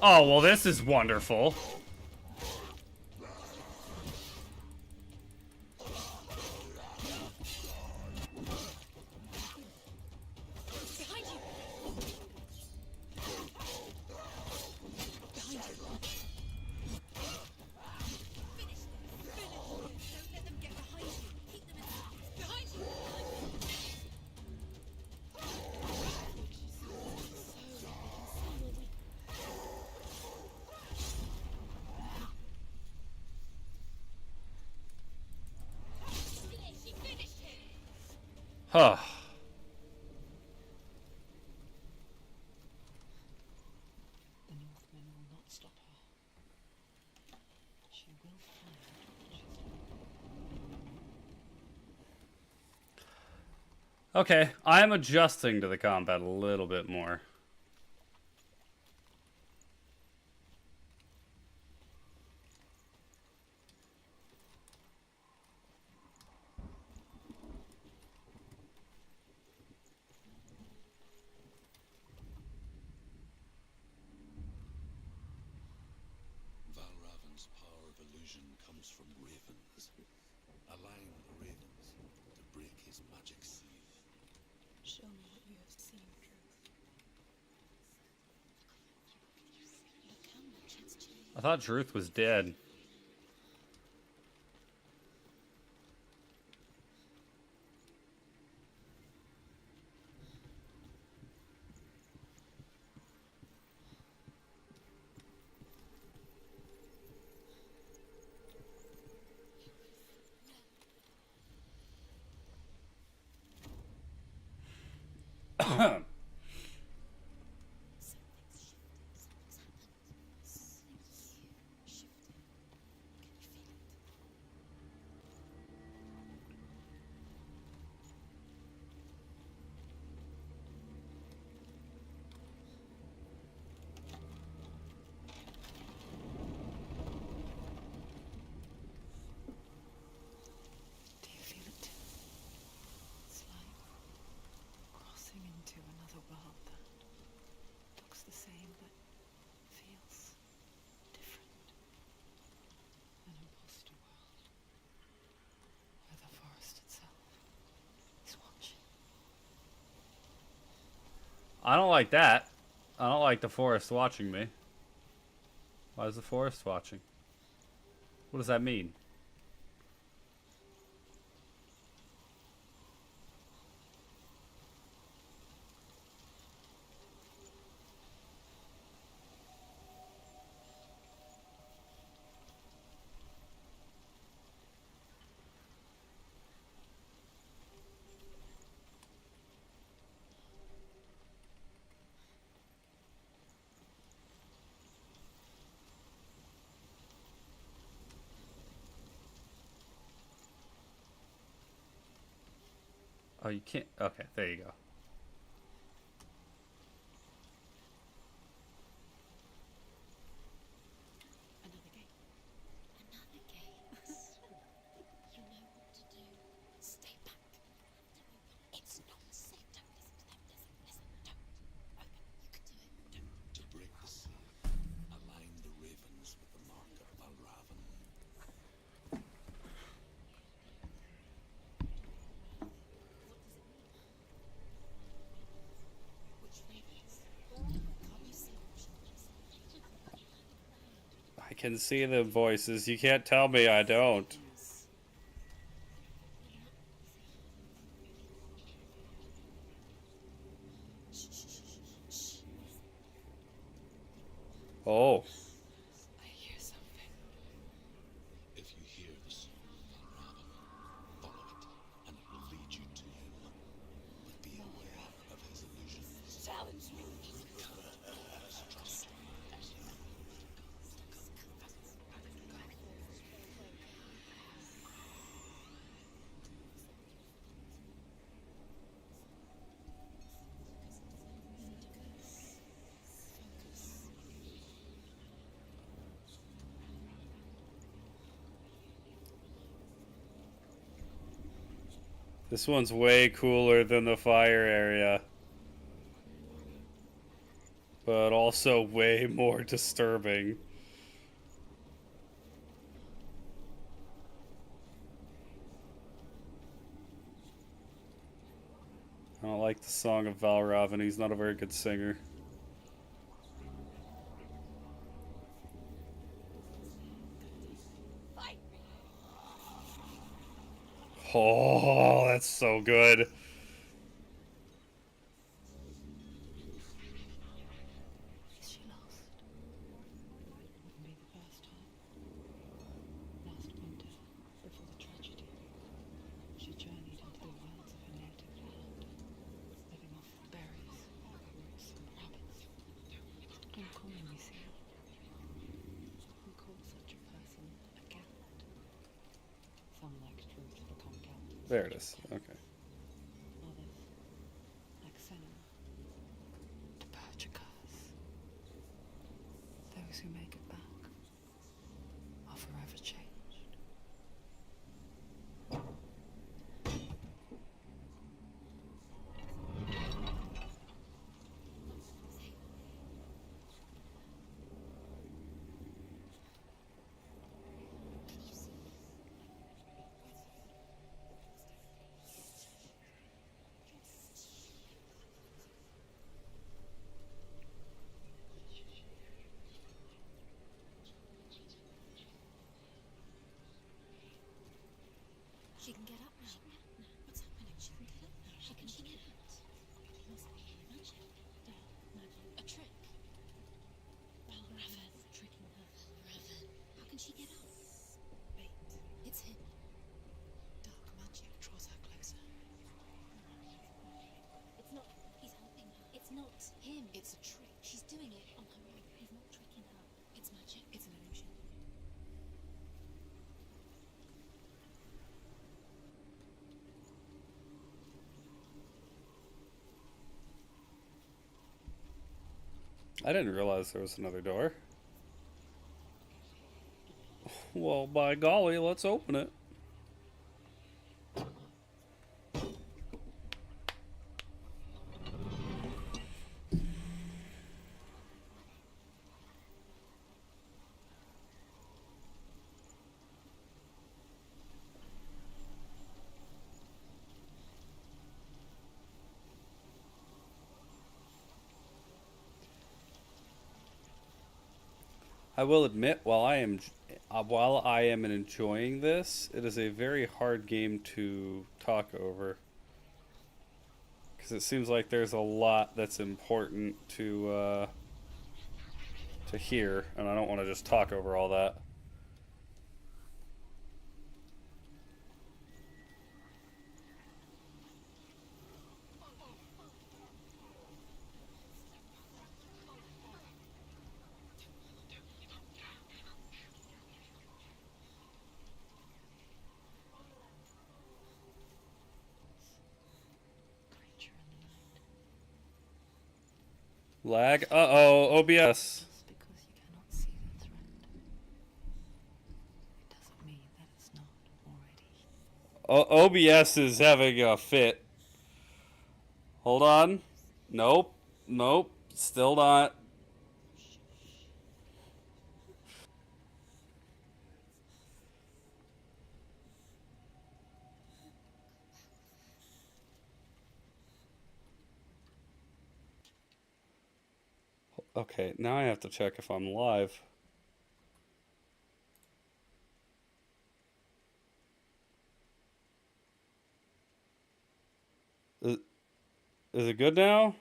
Oh, well, this is wonderful. Behind you. Behind you. Finish them. Don't let them get behind you. Keep them in behind you. She finished him. Huh. The Northmen will not stop her. She will find what she's looking Okay, I'm adjusting to the combat a little bit more. Valravn's power of illusion comes from ravens. Align the ravens to break his magic seal. Show me what you have seen, Truth. Look how much it's changed. I thought Druth was dead. Something's shifted. Something's happened. Something shifted. Can you feel it? Do you feel it too? It's like crossing into another world that looks the same but feels different. An imposter world where the forest itself is watching. I don't like that. I don't like the forest watching me. Why is the forest watching? What does that mean? Oh, you can't. Okay, there you go. Another gate. Another gate. You know what to do. Stay back. Don't open. It's not safe. Don't listen to them. Listen. Don't open. You can do it. Don't. To break the seal, align the ravens with the mark of Valravan. Which ravens? Can't you see options? I can see the voices. You can't tell me I don't. Yes. Shh, shh, shh, shh, shh. Oh. I hear something. If you hear the song of Valravan, follow it, and it will lead you to him. But be aware of his illusions. Challenge me. Trust me. This one's way cooler than the fire area. But also way more disturbing. I don't like the song of Valravan. He's not a very good singer. Fight me. Oh, that's so good. Is she lost? Wouldn't be the first time. Last winter, before the tragedy, she journeyed into the wilds of her native land, living off berries, roots, and rabbits. Don't call me Seal. We call such a person a cat. Some, like Truth, become captains. There it is. Okay. Others, like Senua, to purge a curse. Those who make it back are forever changed. Can you see? I didn't realize there was another door. Well, by golly, let's open it. I will admit, while I am enjoying this, it is a very hard game to talk over because it seems like there's a lot that's important to hear, and I don't want to just talk over all that. Creature in the night. Lag? Uh-oh, OBS. Just because you cannot see the threat, it doesn't mean that it's not already. OBS is having a fit. Hold on. Nope. Nope. Still not. Okay, now I have to check if I'm live. Is it good now?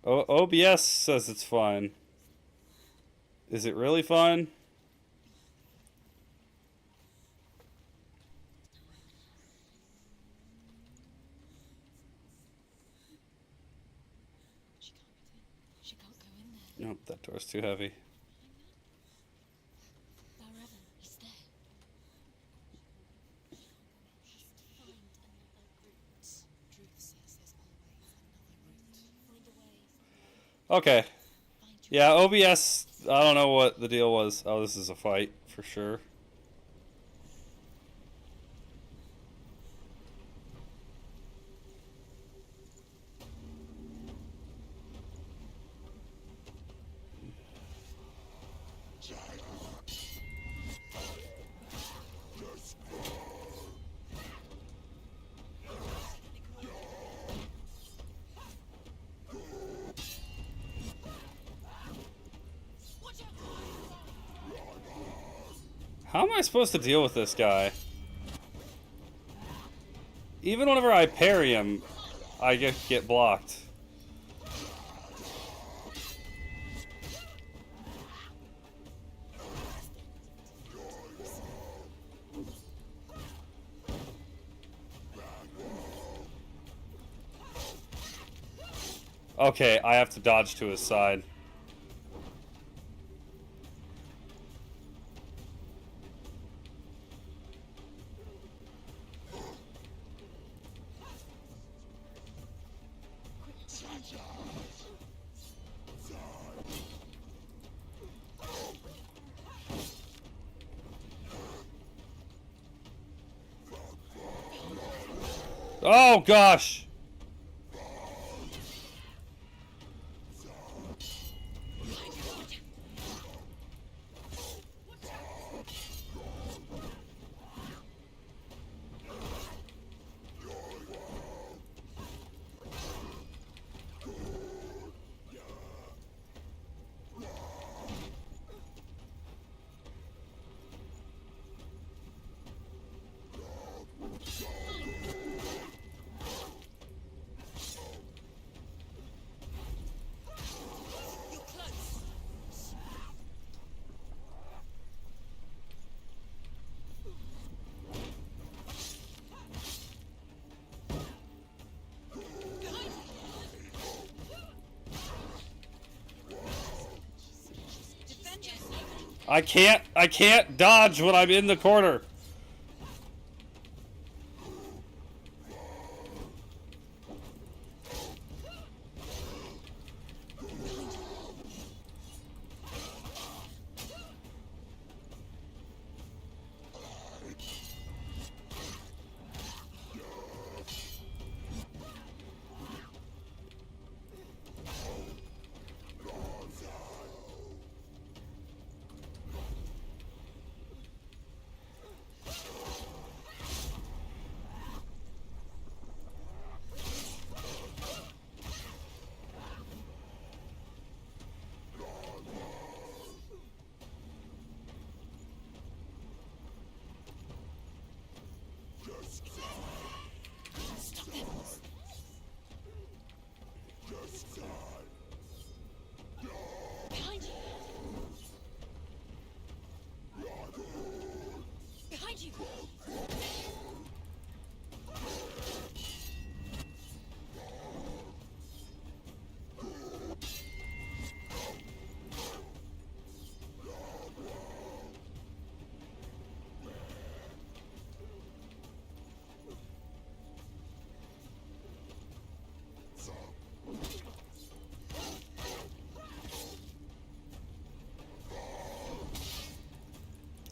OBS says it's fine. Is it really fine? She can't go in there. Nope, that door's too heavy. Wherever he's there. Has to find another route. Truth says there's always another route. Find a way. Okay. Find your Yeah, OBS, I don't know what the deal was. Oh, this is a fight, for sure. How am I supposed to deal with this guy? Even whenever I parry him, I get blocked. Okay, I have to dodge to his side. Oh gosh! I can't dodge when I'm in the corner. Behind you! Behind you!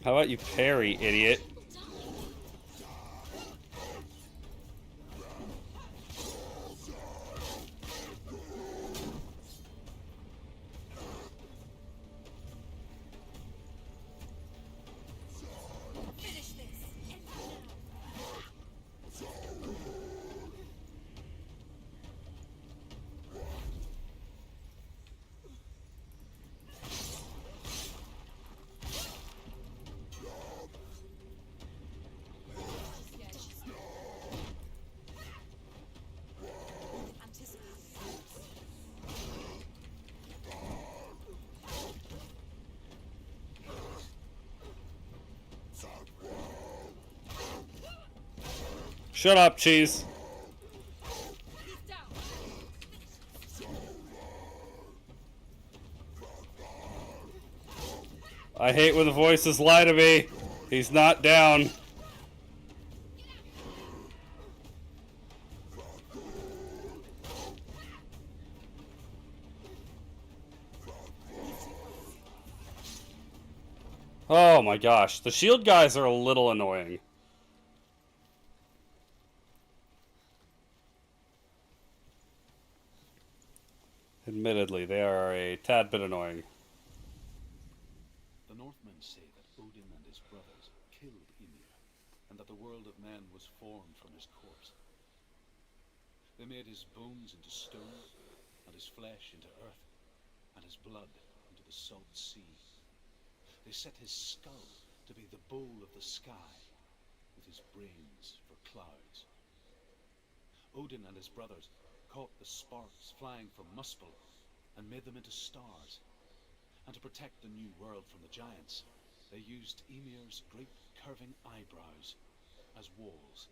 How about you parry, idiot? Finish this! End it now! Shut up, cheese. I hate when the voices lie to me. He's not down. Oh my gosh, the shield guys are a little annoying. Admittedly, they are a tad bit annoying. The Northmen say that Odin and his brothers killed Ymir, and that the world of men was formed from his corpse. They made his bones into stone, and his flesh into earth, and his blood into the salt sea. They set his skull to be the bowl of the sky, with his brains for clouds. Odin and his brothers caught the sparks flying from Muspel and made them into stars. And to protect the new world from the giants, they used Ymir's great curving eyebrows as walls.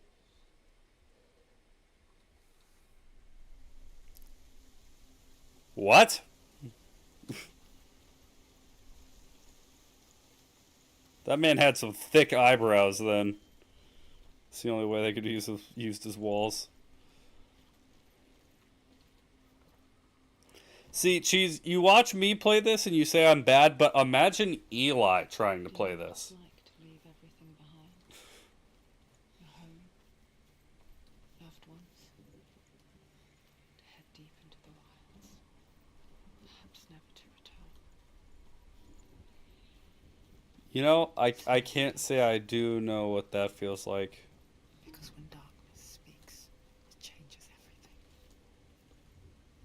What? That man had some thick eyebrows then. It's the only way they could use used as walls. See, Cheese, you watch me play this and you say I'm bad, but imagine Eli trying to play this. Like to leave everything behind. Your home, loved ones, to head deep into the wilds, perhaps never to return. You know, I can't say I do know what that feels like. Because when darkness speaks, it changes everything.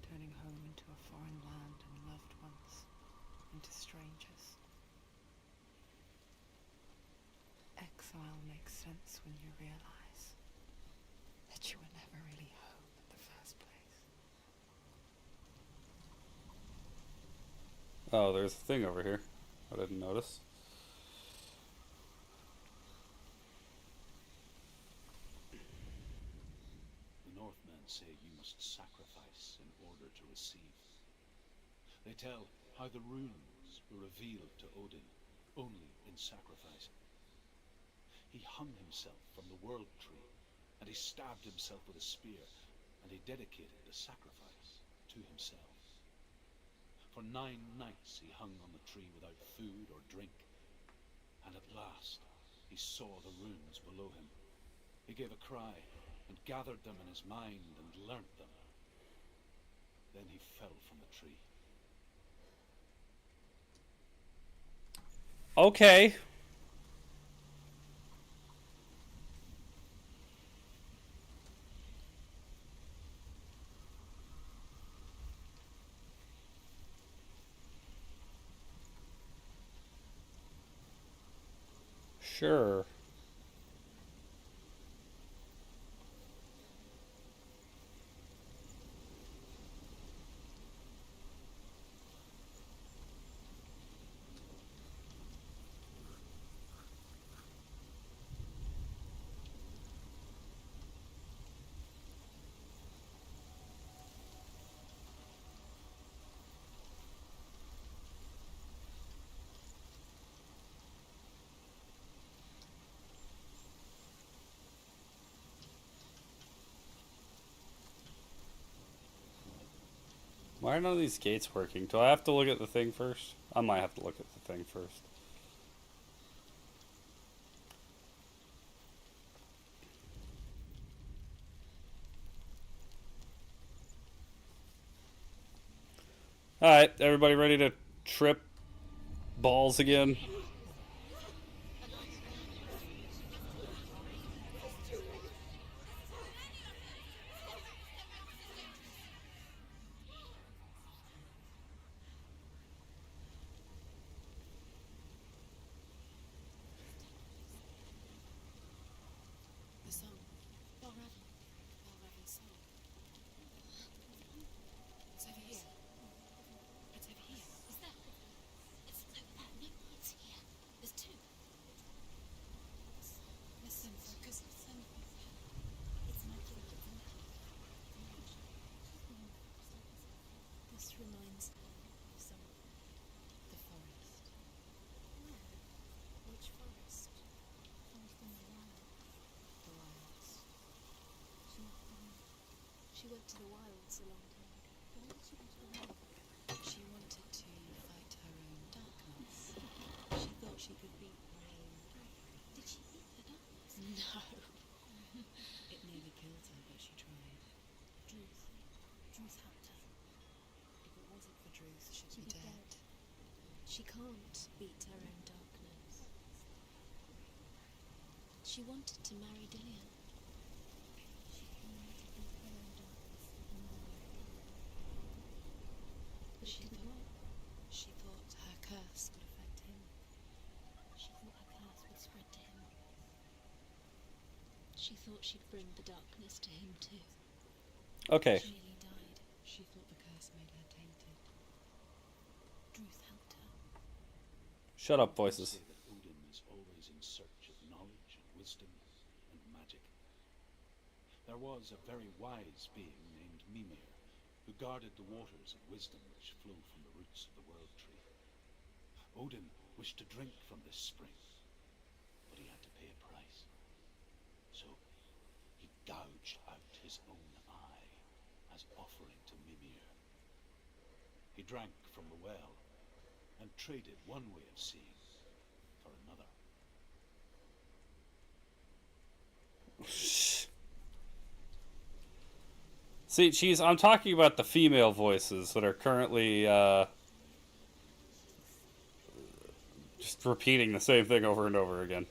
Turning home into a foreign land and loved ones into strangers. Exile makes sense when you realize that you were never really home in the first place. Oh, there's a thing over here. I didn't notice. The Northmen say you must sacrifice in order to receive. They tell how the runes were revealed to Odin only in sacrifice. He hung himself from the world tree, and he stabbed himself with a spear, and he dedicated the sacrifice to himself. For 9 nights he hung on the tree without food or drink, and at last he saw the runes below him. He gave a cry and gathered them in his mind and learnt them. Then he fell from the tree. Okay. Sure. Why are none of these gates working? Do I have to look at the thing first? I might have to look at the thing first. Alright, everybody ready to trip balls again? The song. Belraven's song. It's over here. It's over here. Is that? It's over there. No, it's here. There's 2. Listen, focus. Listen. It's magic. This reminds me of some. The forest. Where? Which forest? Forest in the wild. The wilds. She went to the wilds a long time ago. Why did she go to the wilds? She wanted to fight her own darkness. She thought she could beat her own. Did she beat the darkness? No. It nearly killed her, but she tried. Druth. Druth helped her. If it wasn't for Druth, she'd She'd be be dead. She can't beat her own darkness. She wanted to marry Dillian. She wanted to beat her own darkness. But She it didn't thought- work. She thought her curse would affect him. She thought her curse would spread to him. She thought she'd bring the darkness to him too. Okay. She nearly died. She thought the curse made her tainted. Druth helped her. Shut up, They voices. say that Odin is always in search of knowledge and wisdom and magic. There was a very wise being named Mimir, who guarded the waters of wisdom which flow from the roots of the world tree. Odin wished to drink from this spring, but he had to pay a price. So he gouged out his own eye as offering to Mimir. He drank from the well and traded one way of seeing for another. See, cheese, I'm talking about the female voices that are currently just repeating the same thing over and over again.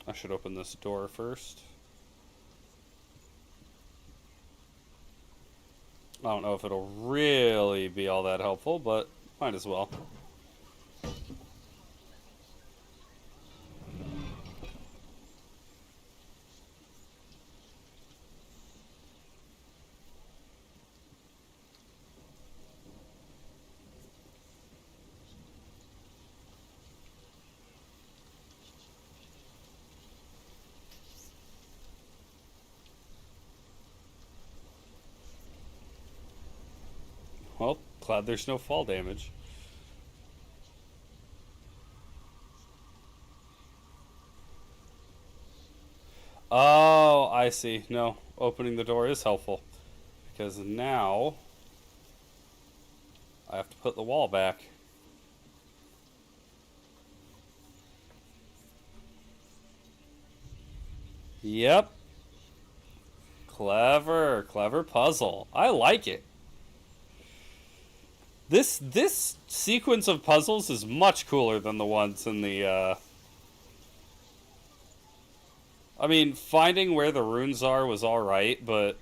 I should open this door first. I don't know if it'll really be all that helpful, but might as well. Well, glad there's no fall damage. Oh, I see. No, opening the door is helpful. Because now I have to put the wall back. Yep. Clever, clever puzzle. I like it. This sequence of puzzles is much cooler than the ones in the I mean, finding where the runes are was alright, but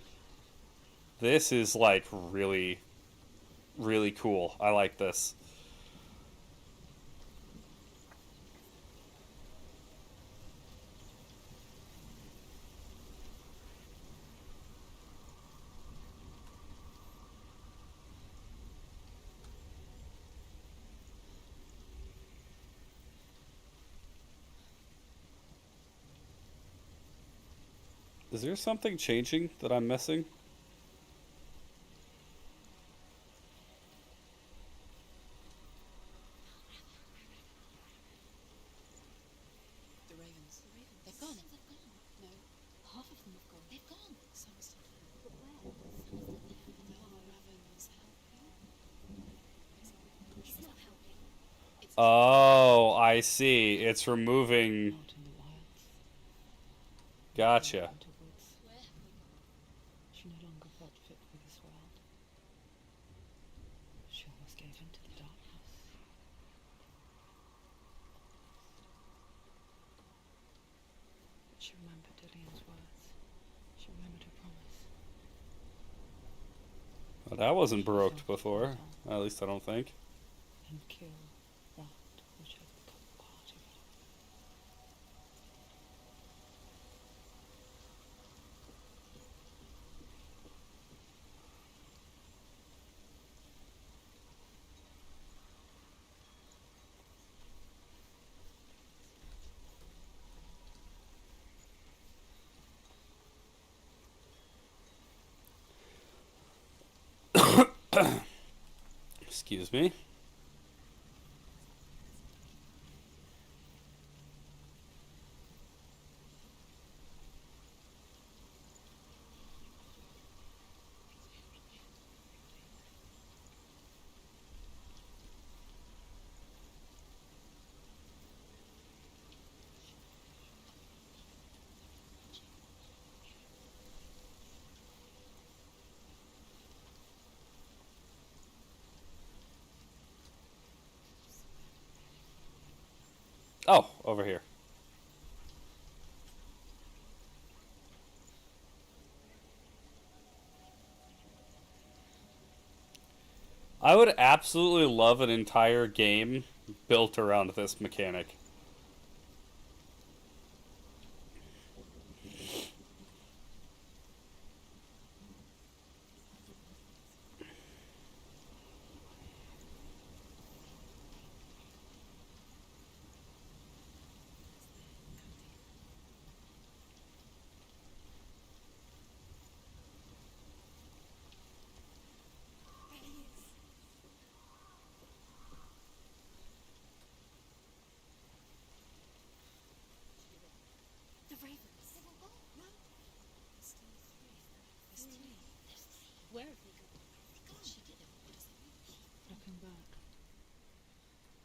this is like really, really cool. I like this. Is there something changing that I'm missing? The ravens. They've gone. No, half of them have gone. They've gone. Some are still there. But where? No, ravens helping. It's not helping. It's Oh, I see. It's removing... Out in the wilds. Gotcha. Into woods. Where have we gone? She no longer felt fit for this world. She almost gave in to the darkness. But she remembered Dillian's words. She remembered her promise. Well, that wasn't baroqued before. At least I don't think. And kill that which had become part of her. Excuse me. Oh, over here. I would absolutely love an entire game built around this mechanic. The ravens. They've all gone. No. still three. There's three. There's three. Where have they gone? They've gone. She did it. What does it mean? Looking back,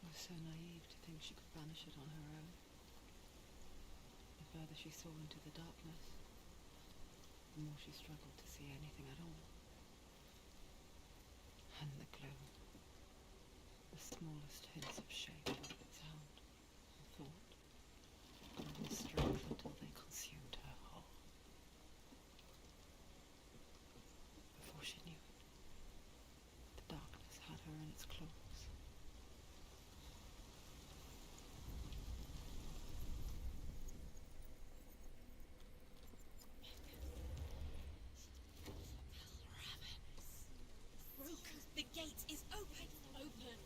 I was so naive to think she could banish it on her own. The further she saw into the darkness, the more she struggled to see anything at all. And the gloom, the smallest hints of shape, sound, or thought, grew in strength until they consumed her whole. Before she knew it, the darkness had her in its claws. Broke. The gate is open. Open.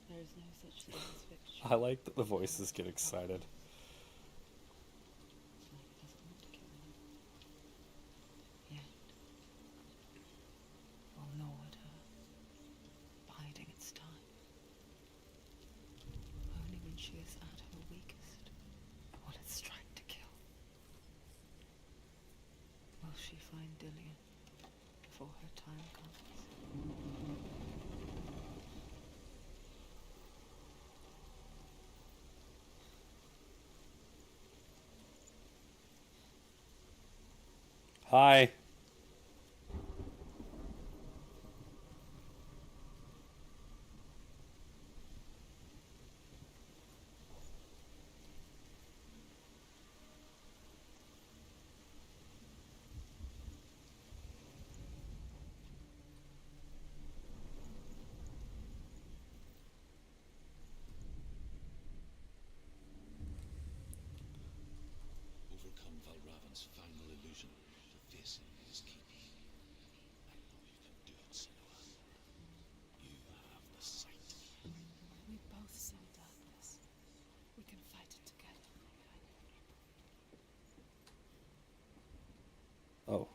There is no such thing as victory. I like that the voices get excited. It's like it doesn't want to kill them. Yet, her time comes. Hi. Overcome Valravan's final illusion to facing his keep. I know you can do it, Senua. You have the sight. We both saw darkness. We can fight it together. Oh.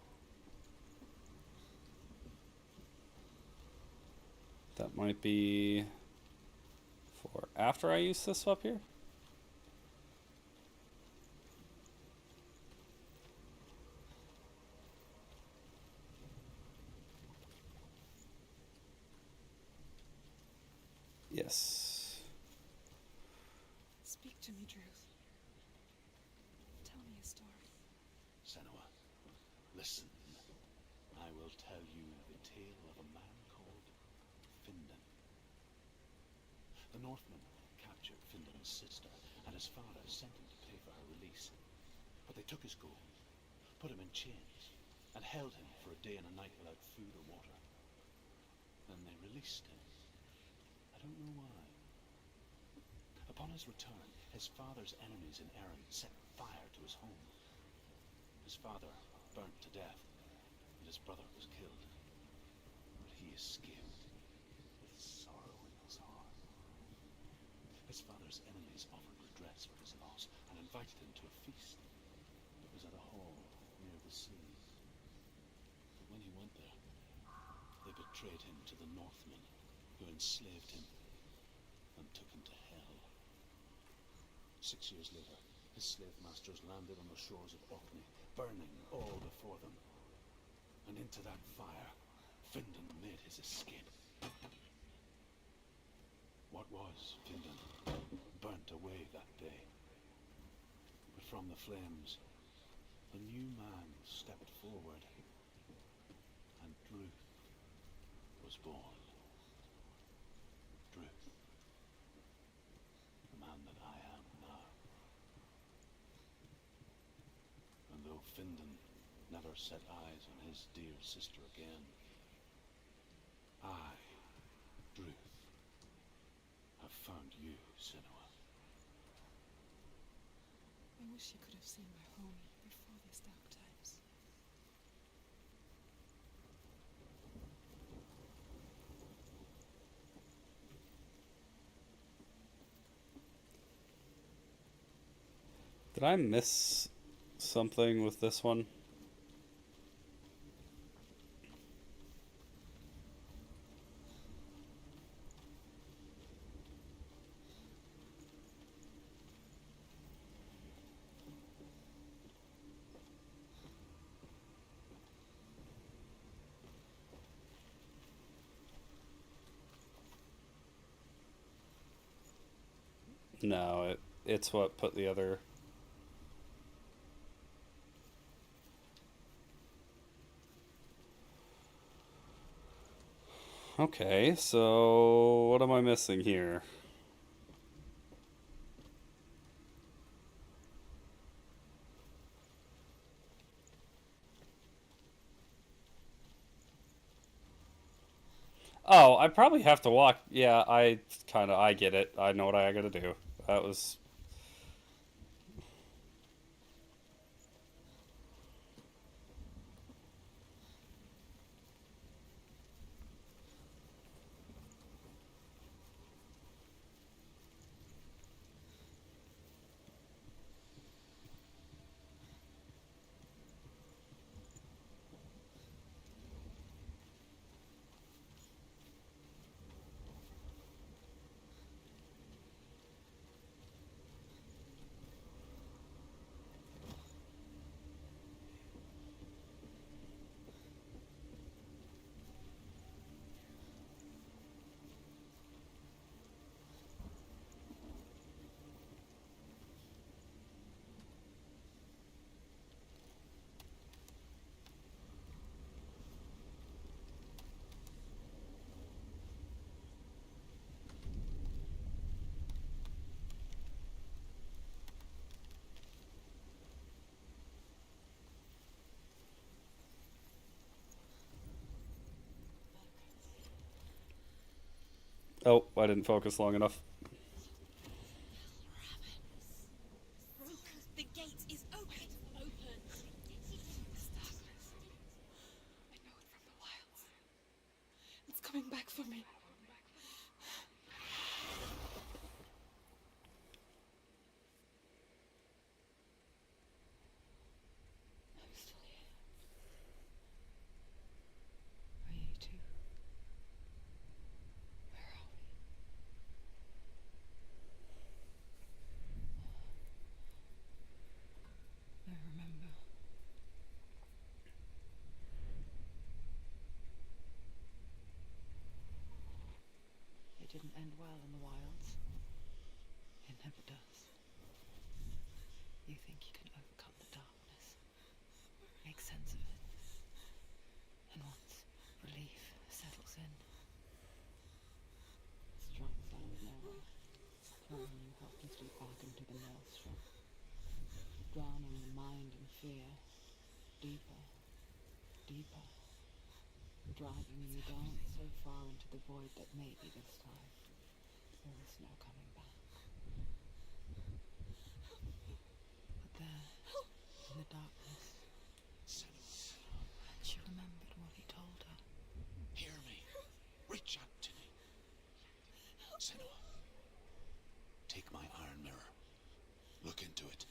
That might be for after I use this up here? Yes. Speak to me, Druth. Tell me a story. Senua, listen. I will tell you the tale of a man called Findan. The Northmen captured Findan's sister, and his father sent him to pay for her release. But they took his gold, put him in chains, and held him for a day and a night without food or water. Then they released him. I don't know why. Upon his return, his father's enemies in Erin set fire to his home. His father burnt to death, and his brother was killed. But he escaped with sorrow in his heart. His father's enemies offered redress for his loss and invited him to a feast. It was at a hall near the sea. But when he went there, they betrayed him to the Northmen, who enslaved him and took him to hell. 6 years later, his slave masters landed on the shores of Orkney, burning all before them. And into that fire, Findan made his escape. What was Findan burnt away that day. But from the flames, a new man stepped forward, and Druth was born. Druth, the man that I am now. And though Findan never set eyes on his dear sister again, I, Druth, have found you, Senua. I wish you could have seen my home before these dark times. Did I miss something with this one? No, it's what put the other... Okay, so what am I missing here? Oh, I probably have to walk. Yeah, I get it. I know what I gotta do. That was... Oh, I didn't focus long enough. The gate is open. Open. It's darkness. I know it from the wilds. It's coming back for me. I'm still here. Are you too? Where are we? I remember. It didn't end well in the wilds. It never does. You think you can overcome the darkness, make sense of it, and once relief settles in, strikes out of nowhere, throwing you helplessly back into the maelstrom, drowning the mind in fear, deeper, deeper, dragging you down so far into the void that maybe this time there is no coming back. But there, in the darkness, she remembered what he told her. Hear me. Reach out to me. Senua, take my iron mirror. Look into it,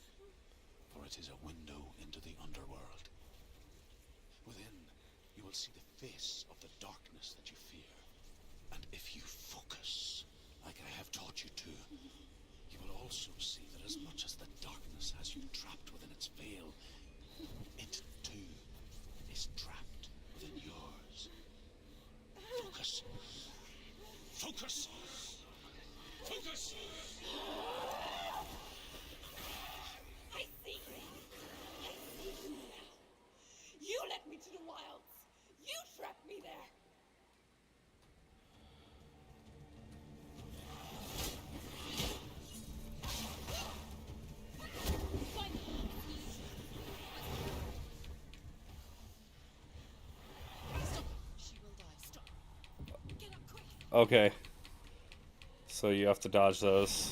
for it is a window into the underworld. Within, you will see the face of the darkness that you fear. And if you focus, like I have taught you to, you will also see that as much as the darkness has you trapped within its veil, it too is trapped within yours. Focus. Focus. Focus. I see you. I see you now. You led me to the wilds. You trapped me there. Stop. She will die. Stop. Get up quick. Okay. So you have to dodge those.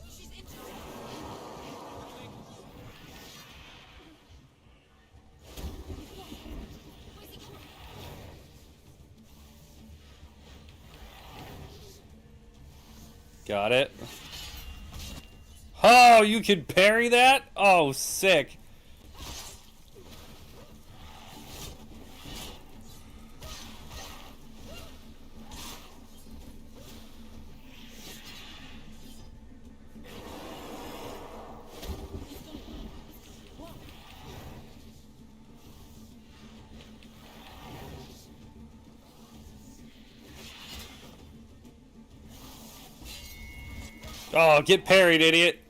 She's injured. Where's he going? Got it. Oh, you can parry that? Oh, sick. Oh, get parried, idiot.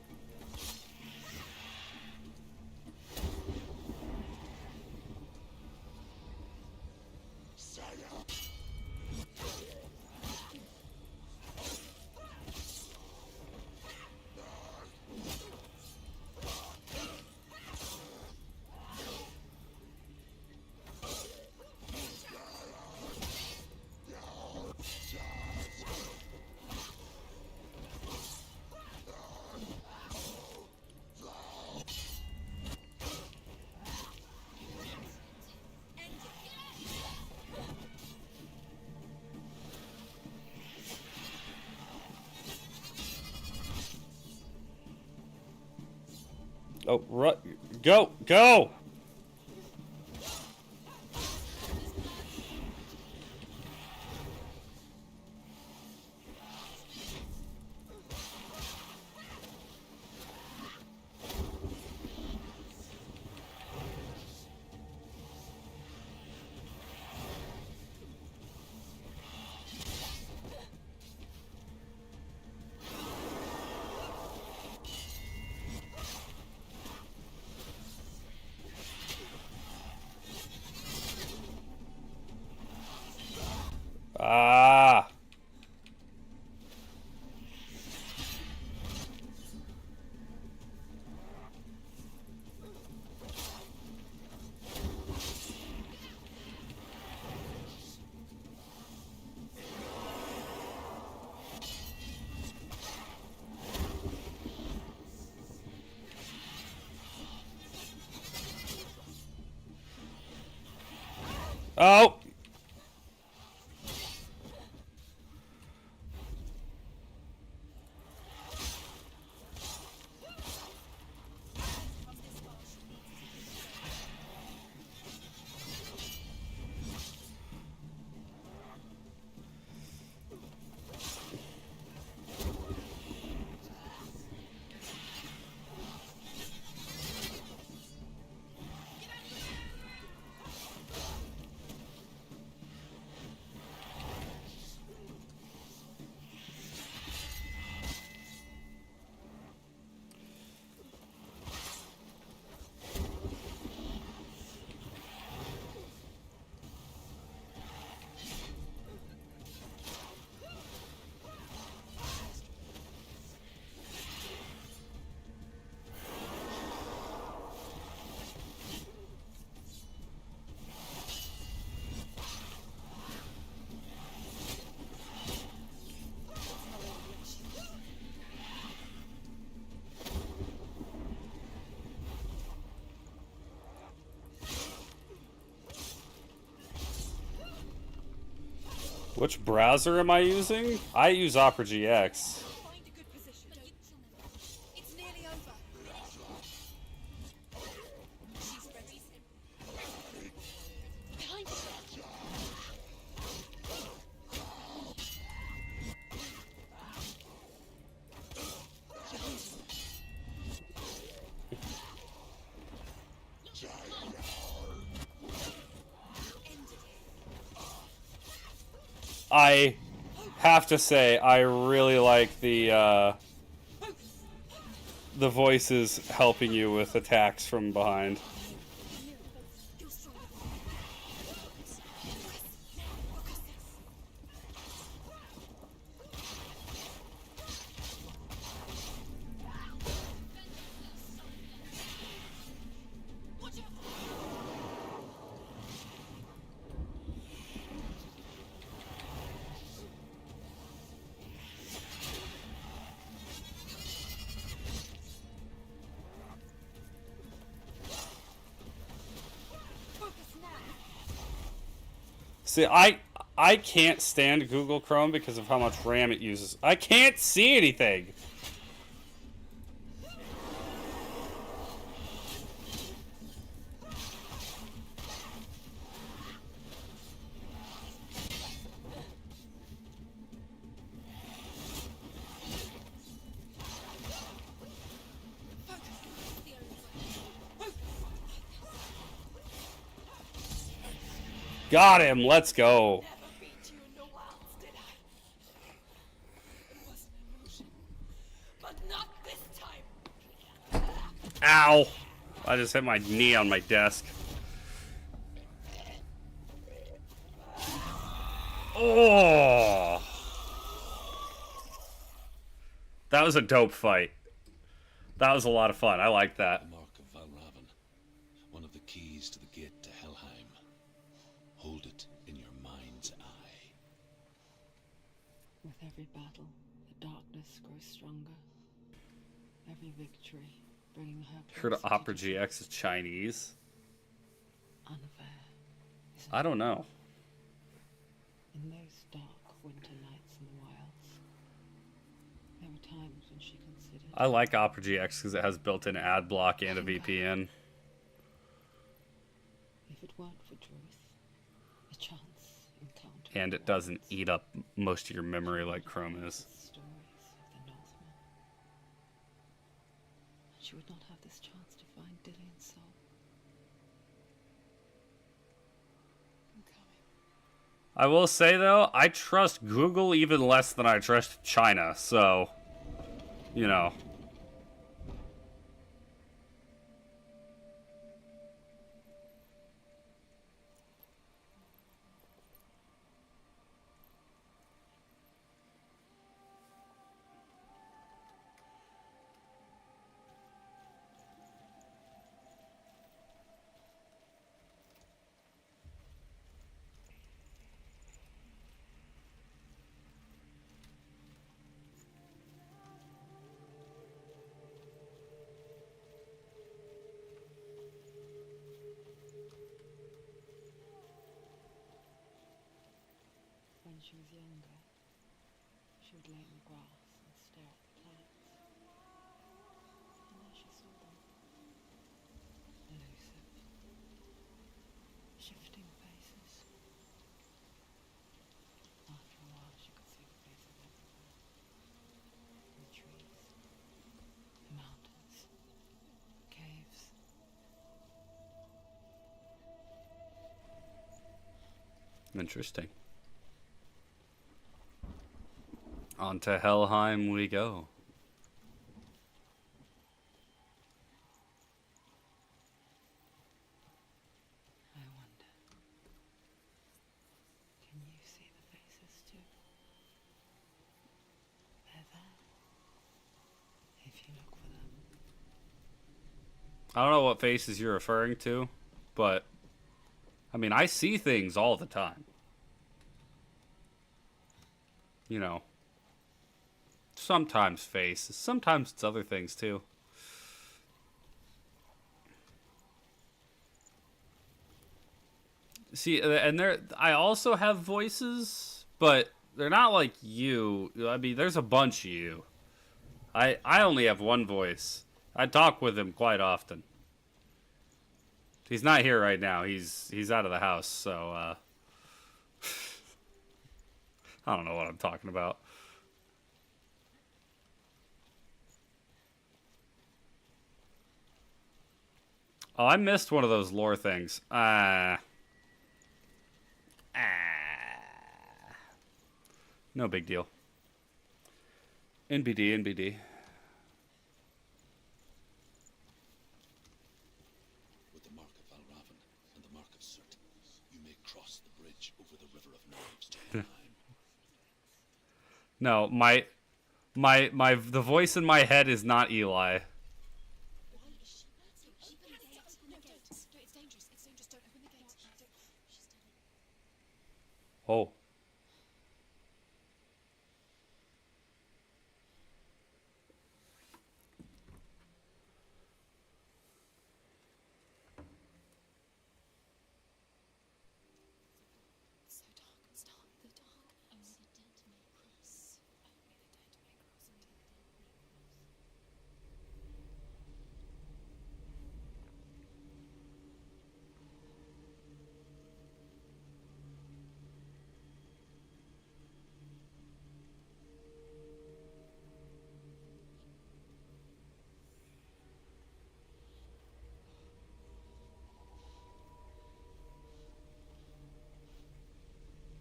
Oh, go, go! Oh! Which browser am I using? I use Opera GX. Find a good position. It's nearly over. She's ready. Behind you. I have to say, I really like the voices helping you with attacks from behind. You're stronger. Watch out. Focus now. See, I can't stand Google Chrome because of how much RAM it uses. I can't see anything. Got him. Let's go. Never beat you in the wilds, did I? It was an illusion. But not this time. Ow. I just hit my knee on my desk. Oh. That was a dope fight. That was a lot of fun. I like that. Mark of Valravan, one of the keys to the gate to Helheim. Hold it in your mind's eye. With every battle, the darkness grows stronger. Every victory bringing her Heard of closer Opera to GX is Chinese? unfair. Isn't I it? don't know. In those dark winter nights in the wilds, there were times when she considered I like Opera GX because it has built-in ad block and a VPN. if it weren't for Joyce, a chance encounter. And it doesn't eat up most of your memory like Chrome is. Stories of the Northmen. And she would not have this chance to find Dillion's soul. I'm coming. I will say, though, I trust Google even less than I trust China, so, you know. she was younger, she would lay in the grass and stare at the plants. And there she saw them. Elusive, shifting faces. After a while, she could see the faces everywhere. In the trees, the mountains, caves. Interesting. On to Helheim we go. I wonder, can you see the faces too? They're there, if you look for them. I don't know what faces you're referring to, but I mean, I see things all the time. You know, sometimes faces, sometimes it's other things too. See, and I also have voices, but they're not like you. I mean, there's a bunch of you. I only have one voice. I talk with him quite often. He's not here right now. He's out of the house, so I don't know what I'm talking about. Oh, I missed one of those lore things. No big deal. NBD, NBD. With the mark of Valravan and the mark of Surt, you may cross the bridge over the river of knives to Helheim. No, the voice in my head is not Eli. Why is she open the gate? No, don't. It's dangerous. It's dangerous. Don't open the gate. Don't. She's done it. Oh. It's so dark. It's dark. The dark. Only the dead may cross. Only the dead may cross. Only the dead may cross.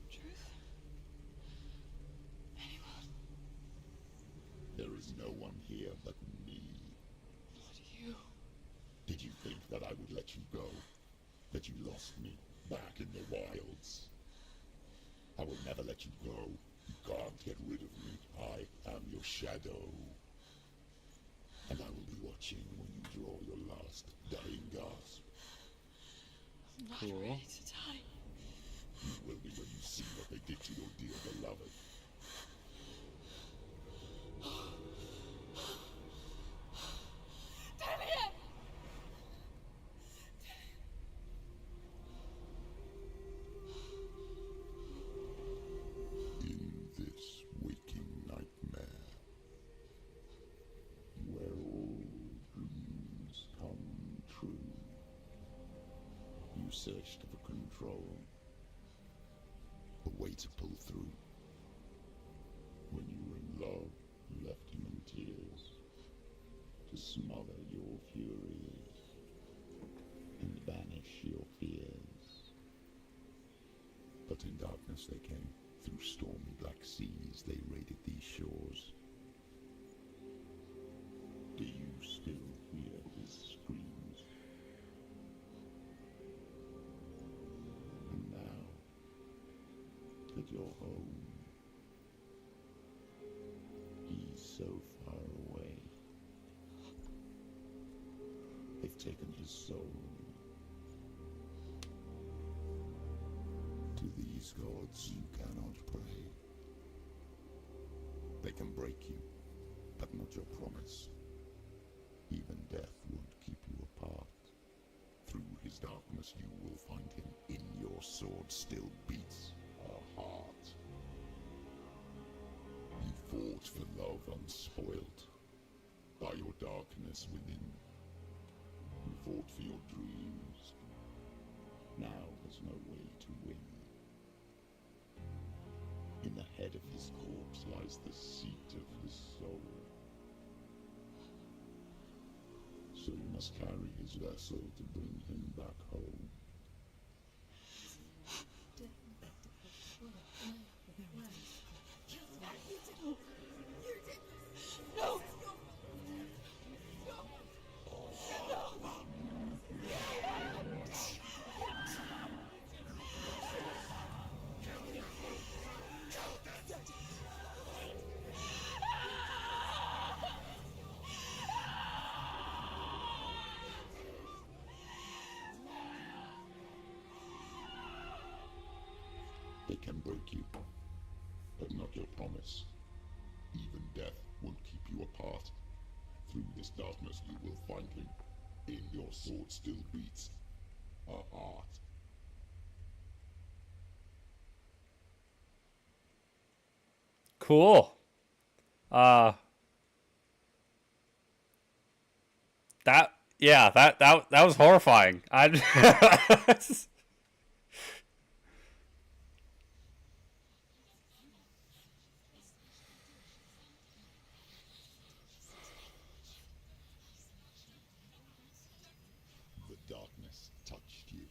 Truth? Anyone? There is no one here but me. Not you. Did you think that I would let you go? That you lost me back in the wilds? I will never let you go. You can't get rid of me. I am your shadow. And I will be watching when you draw your last dying gasp. I'm not Cool. ready to die. You will be when you see what they did to your dear beloved. In this waking nightmare, where all dreams come true, you searched for control, a way to pull through. When you were in love, you left him in tears, to smother your furies and banish your fears. But in darkness they came, through stormy black seas they raided these shores. Do you still hear his screams? And now that you're home, he's so far away. They've taken his soul. To these gods you cannot pray. They can break you, but not your promise. Even death won't keep you apart. Through his darkness you will find him. In your sword still beats a heart. looked for love unspoilt by your darkness within. You fought for your dreams. Now there's no way to win. In the head of his corpse lies the seat of his soul. So you must carry his vessel to bring him back home. They can break you, but not your promise. Even death won't keep you apart. Through this darkness you will find him. In your sword still beats a heart. Cool. That was horrifying. The darkness touched you.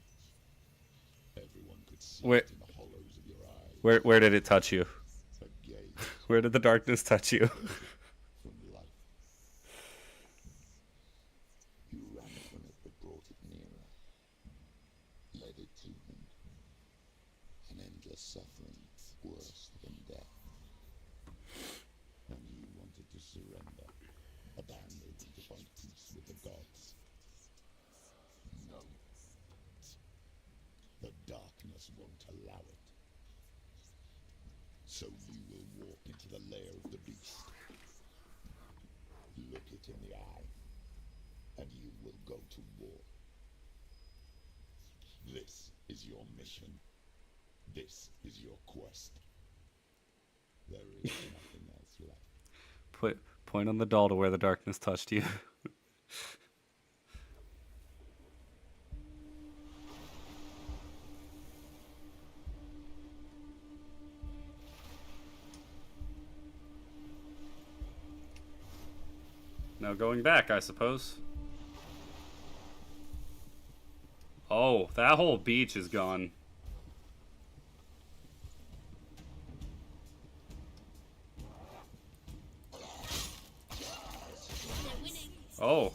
Everyone could see Where- it in the hollows of your eyes. Where did it touch you? A gaze Where did the darkness touch you? from life. You ran from it but brought it nearer. Led it to him. An endless suffering, worse than death. And you wanted to surrender, abandon him to find peace with the gods. No. The darkness won't allow it. So you will walk into the lair of the beast. Look it in the eye, and you will go to war. This is your mission. This is your quest. There is nothing else left. Point on the doll to where the darkness touched you. Now going back, I suppose. Oh, that whole beach is gone. Oh.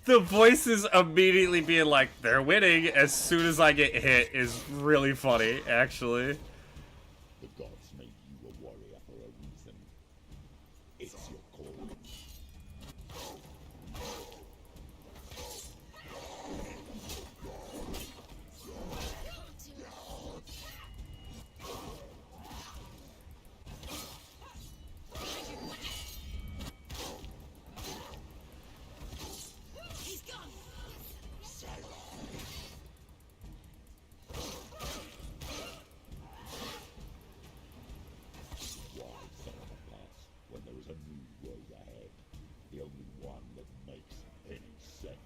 The voices immediately being like, they're winning as soon as I get hit is really funny, actually. The gods made you a warrior for a reason. It's your calling. He's gone. Why set up a path when there is a new road ahead? The only one that makes any sense.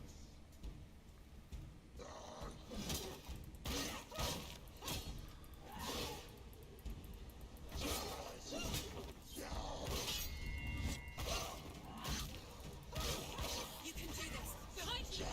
You can do this. Behind you.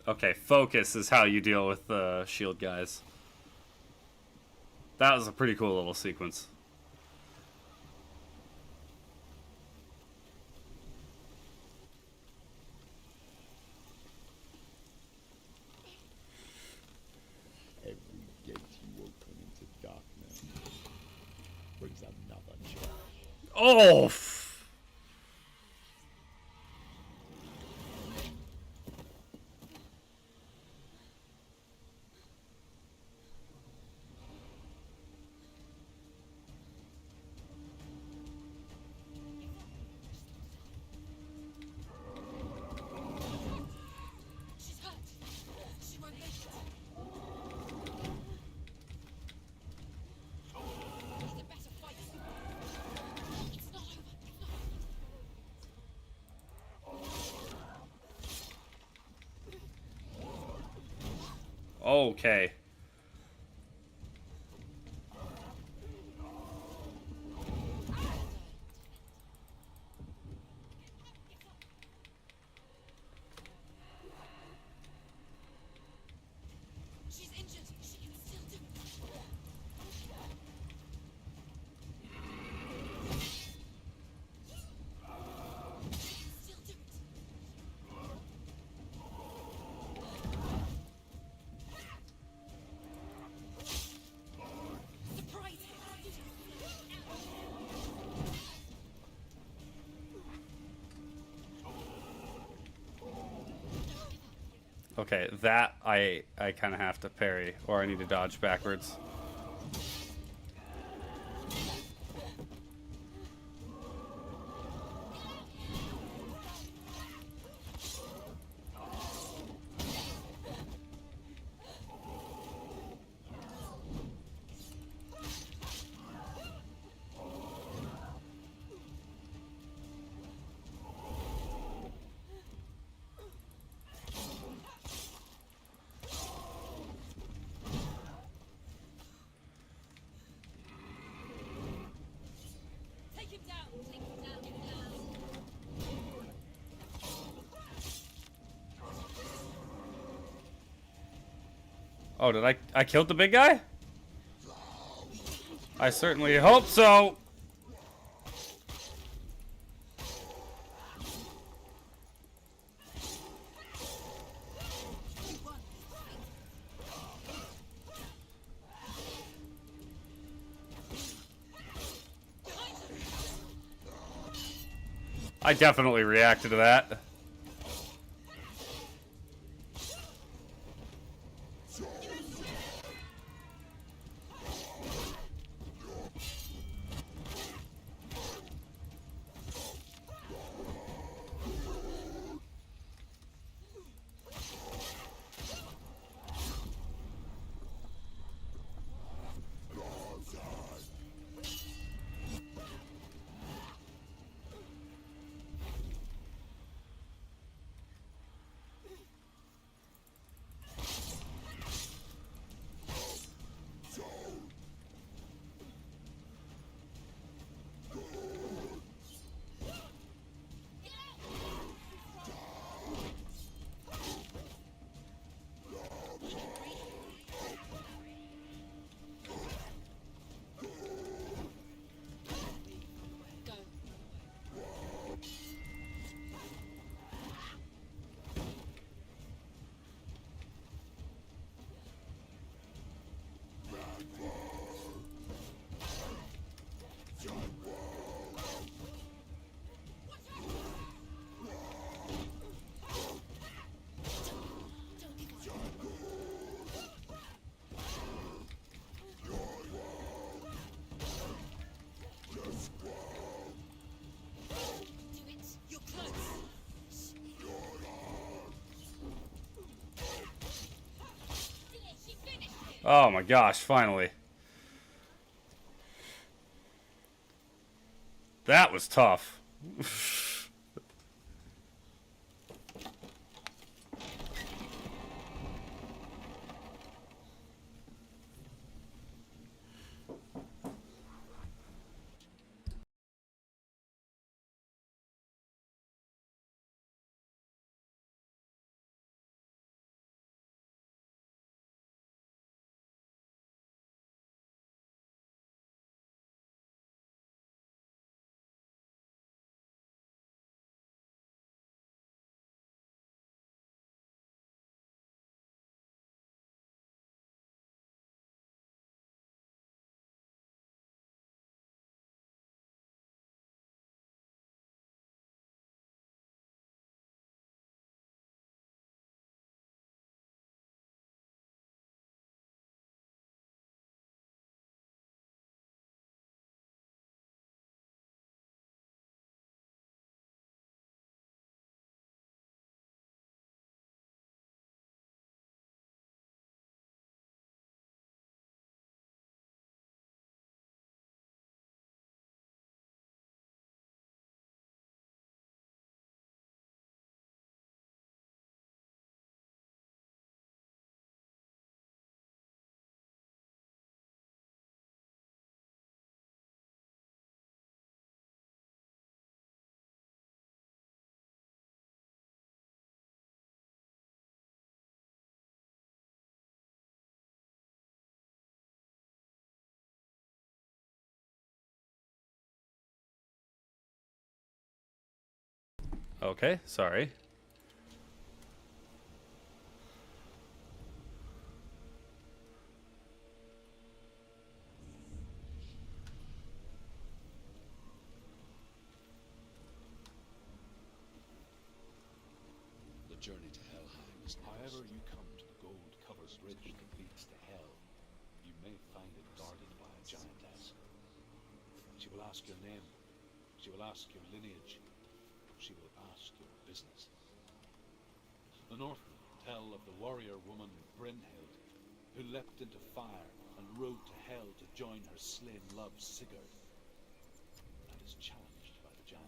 Okay, focus is how you deal with the shield guys. That was a pretty cool little sequence. Oh! She's hurt. She won't make it. He's a better fighter. It's not over. It's not over. Okay. She's injured. She can still do it. She can still do it. Surprise him. Okay, that I kind of have to parry, or I need to dodge backwards. Take him down. Take him down. Get him down. Oh, did I killed the big guy? I certainly hope so. I definitely reacted to that. Go. Don't give up. Do it. You're close. She finished him. Oh my gosh, finally. That was tough. Okay, sorry. The journey to Helheim is however you come to the gold-covered bridge that leads to Hell, you may find it guarded by a giantess. She will ask your name, she will ask your lineage, she will ask your business. The Northmen tell of the warrior woman Brynhild, who leapt into fire and rode to Hell to join her slain love Sigurd, and is challenged by the giantess.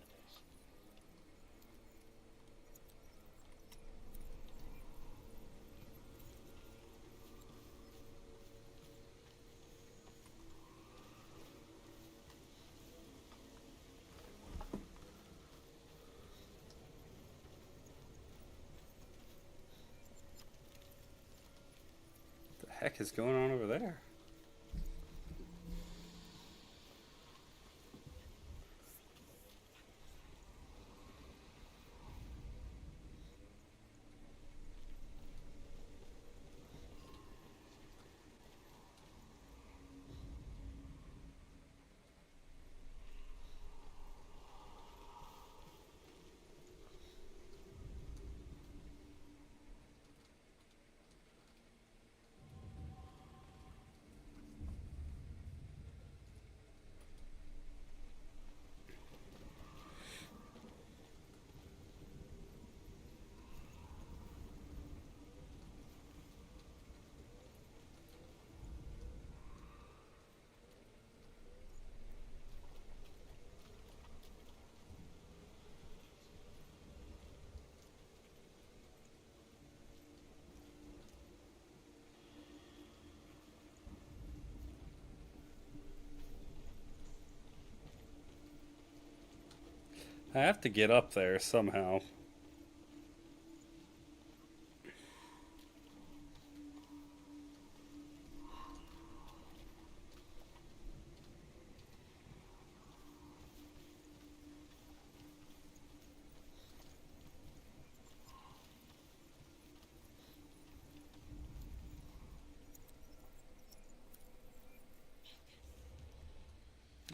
What the heck is going on over there? I have to get up there somehow.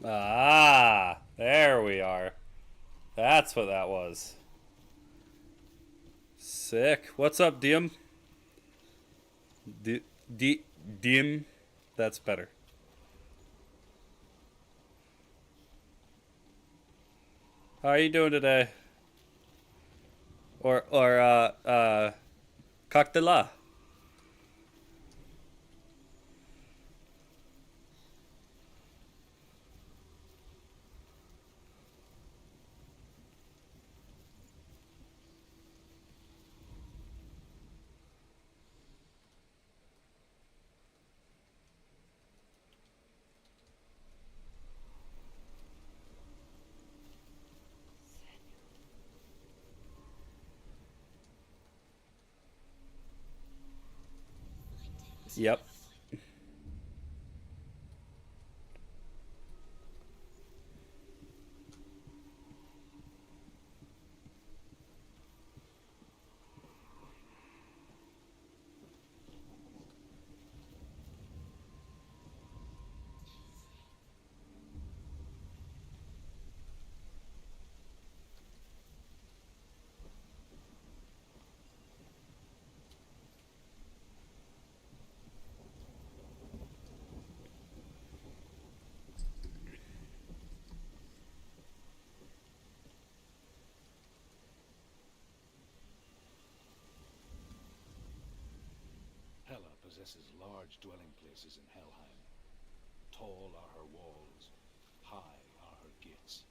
Ah, there we are. That's what that was. Sick. What's up, Dim? Dim. That's better. How are you doing today? Cocktaila. Yep. Hela possesses large dwelling places in Helheim. Tall are her walls, high are her gates.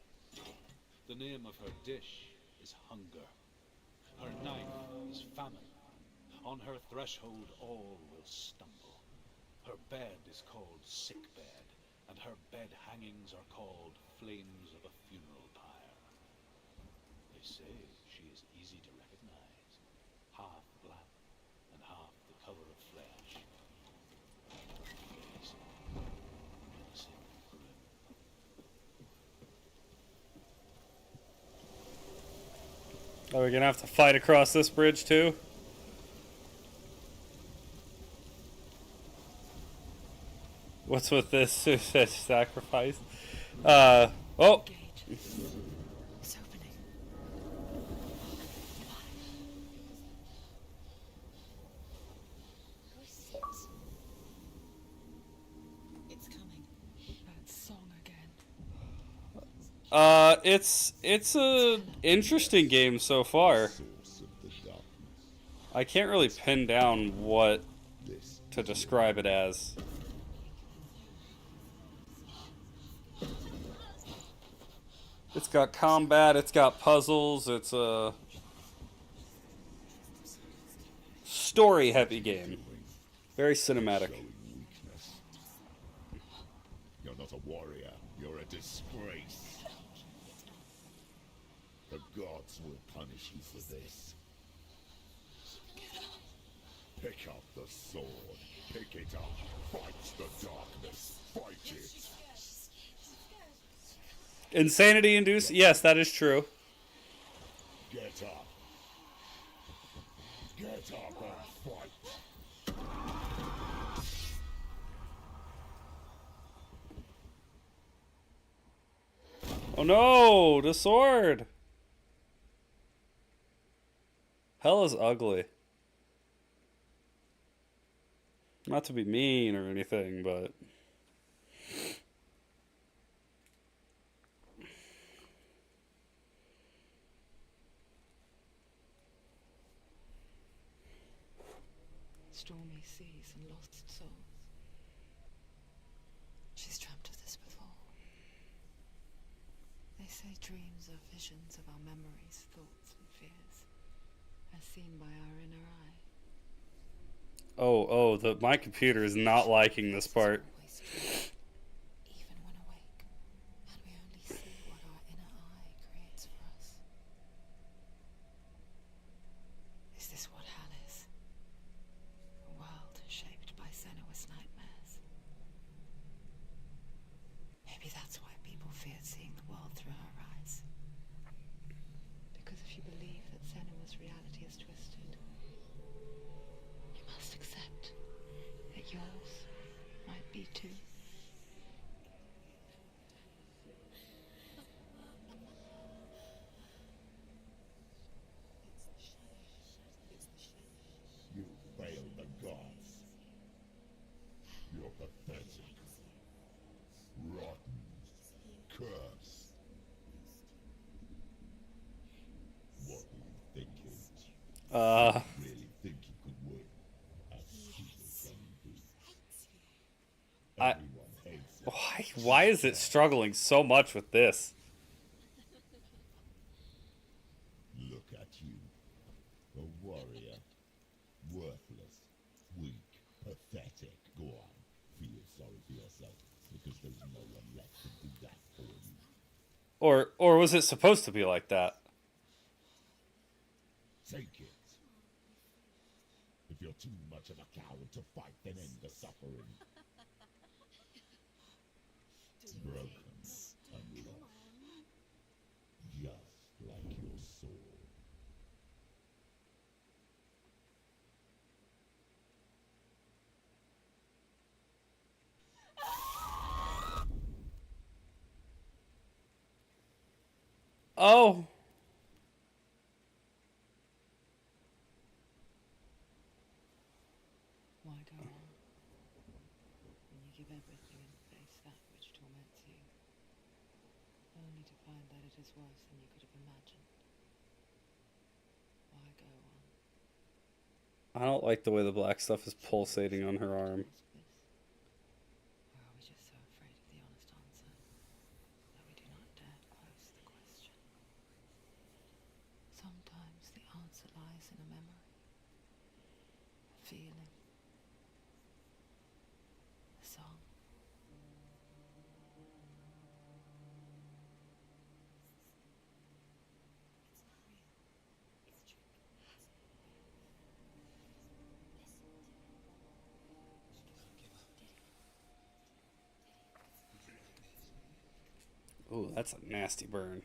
The name of her dish is hunger. Her knife is famine. On her threshold all will stumble. Her bed is called sick bed, and her bed hangings are called flames of a funeral pyre. They say she is easy to recognize, half black and half the color of flesh. Her face, menacing and grim. Are we gonna have to fight across this bridge too? What's with this sacrifice? Oh, Gate. It's opening. Who is it? It's coming. That song again. it's a interesting game so far. Source of the darkness. I can't really pin down what This to describe it as. It's got combat, it's got puzzles, it's a story-heavy game. Very cinematic. showing weakness. You're not a warrior. You're a disgrace. The gods will punish you for this. Pick up the sword. Pick it up. Fight the darkness. Fight it. Insanity induced? Yes, that is true. Get up. Get up and fight. Oh no, the sword! Hell is ugly. Not to be mean or anything, but... Stormy seas and lost souls. She's dreamt of this before. They say dreams are visions of our memories, thoughts and fears, as seen by our inner eye. My computer is not liking this part. Always true. Even when awake, and we only see what our inner eye creates for us. Is this what hell is? A world shaped by Senua's nightmares. Maybe that's why people feared seeing the world through her eyes. Because if you believe that Senua's reality is twisted, you must accept that yours might be too. You failed the gods. You're pathetic. Rotten. Cursed. What were you thinking? Really think you could win? As stupid can you be? I- Everyone hates you. Why is it struggling so much with this? Look at you. A warrior. Worthless. Weak. Pathetic. Go on. Feel sorry for yourself. Because there's no one left to do that for you. Or was it supposed to be like that? Take it. If you're too much of a coward to fight, then end the suffering. Broken and lost. Just like your soul. Oh. Why go on? When you give everything and face that which torments you, only to find that it is worse than you could have imagined. Why go on? I don't like the way the black stuff is pulsating on her arm. Or are we just so afraid of the honest answer that we do not dare to pose the question? Sometimes the answer lies in a memory, a feeling, a song. Oh, that's a nasty burn.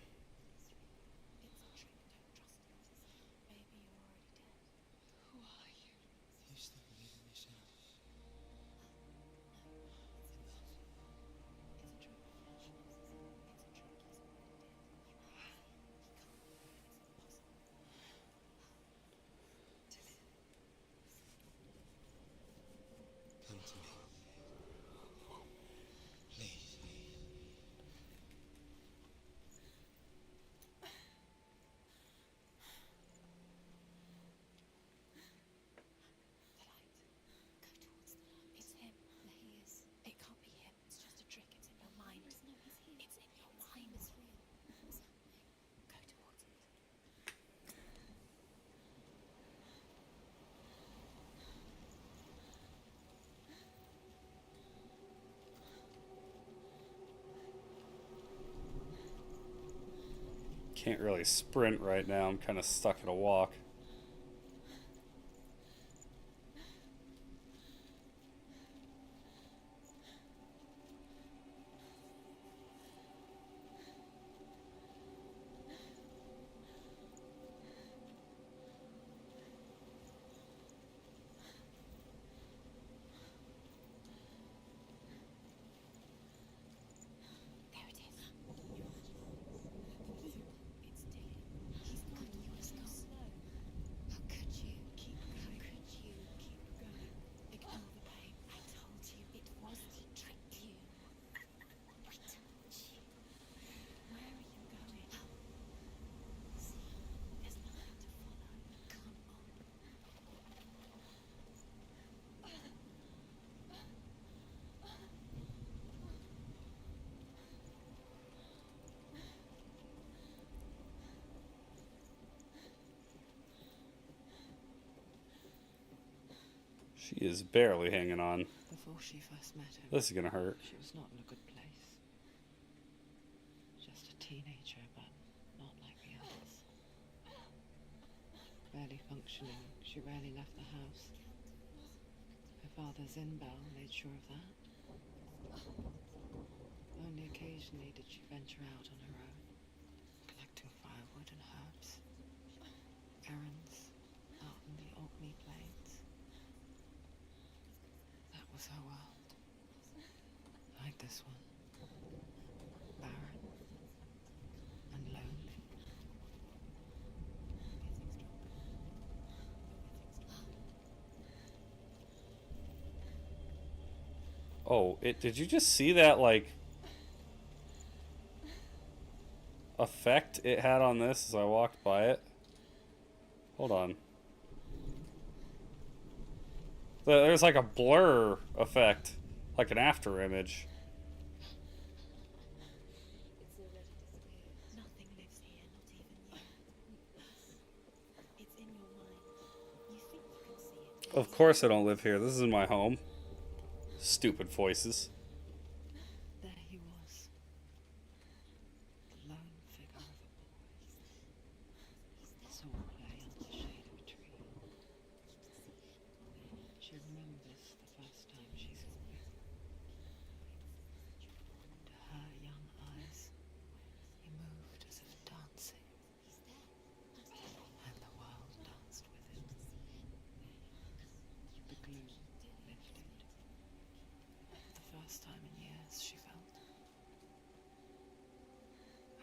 Can't really sprint right now. I'm kind of stuck at a walk. There it is. It's Dilly. He's got yours. Go slow. How could you? Keep going. How could you? Keep going. Ignore the pain. I told you it was. He tricked you. I told you. Where are you going? See, there's nothing to follow. Come on. She is barely hanging on. Before she first met him, This is gonna hurt. she was not in a good place. Just a teenager, but not like the others. Barely functioning, she rarely left the house. Her father's in-bell made sure of that. Only occasionally did she venture out on her own, collecting firewood and herbs, errands out in the Orkney Plains. That was her world. Like this one. Barren and lonely. Oh, did you just see that, like, effect it had on this as I walked by it? Hold on. There's like a blur effect, like an after image. It's already disappeared. Nothing lives here, not even you. It's in your mind. You think you can see it. Of course I don't live here. This isn't my home. Stupid voices. There he was. The lone figure of a boy. Saw play under the shade of a tree. She remembers the first time she saw him. To her young eyes, he moved as if dancing. And the world danced with him. The gloom lifted. For the first time in years, she felt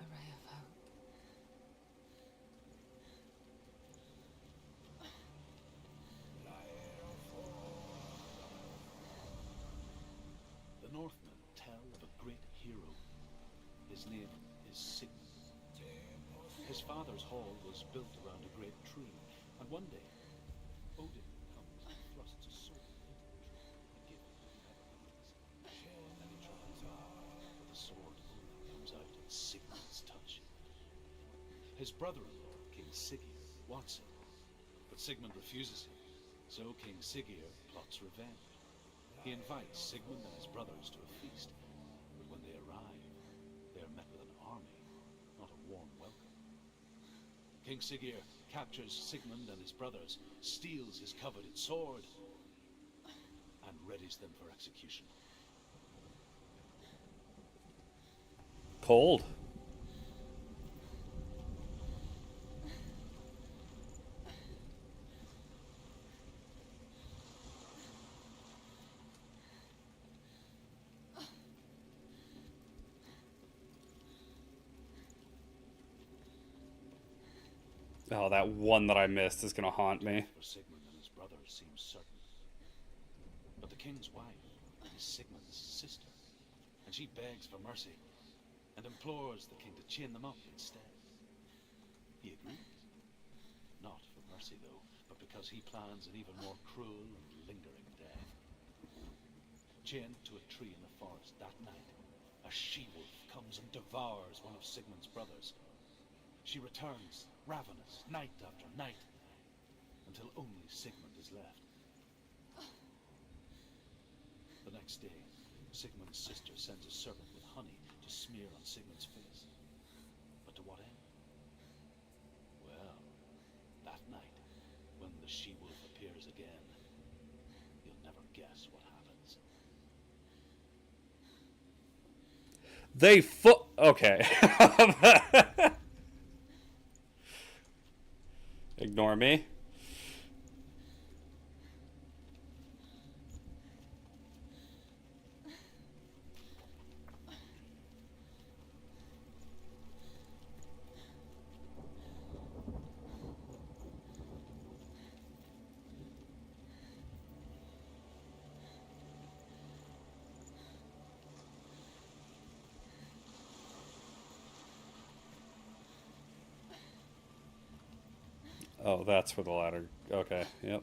a ray of hope. The Northmen tell of a great hero. His name is Sigmund. His father's hall was built around a great tree, and one day Odin comes and thrusts a sword into the tree and gives it to Sigmund. And he tries but the sword only comes out at Sigmund's touch. His brother-in-law, King Siggeir, wants it, but Sigmund refuses him. So King Siggeir plots revenge. He invites Sigmund and his brothers to a feast, but when they arrive, they are met with an army, not a warm welcome. King Siggeir captures Sigmund and his brothers, steals his coveted sword, and readies them for execution. Cold. Oh, that one that I missed is gonna haunt me. For Sigmund and his brothers seems certain. But the king's wife is Sigmund's sister, and she begs for mercy and implores the king to chain them up instead. He agrees. Not for mercy, though, but because he plans an even more cruel and lingering death. Chained to a tree in the forest that night, a she-wolf comes and devours one of Sigmund's brothers. She returns, ravenous, night after night, until only Sigmund is left. The next day, Sigmund's sister sends a servant with honey to smear on Sigmund's face. But to what end? she-wolf appears again, you'll never guess what happens. They okay. Ignore me. Oh, that's where the ladder. Okay, yep.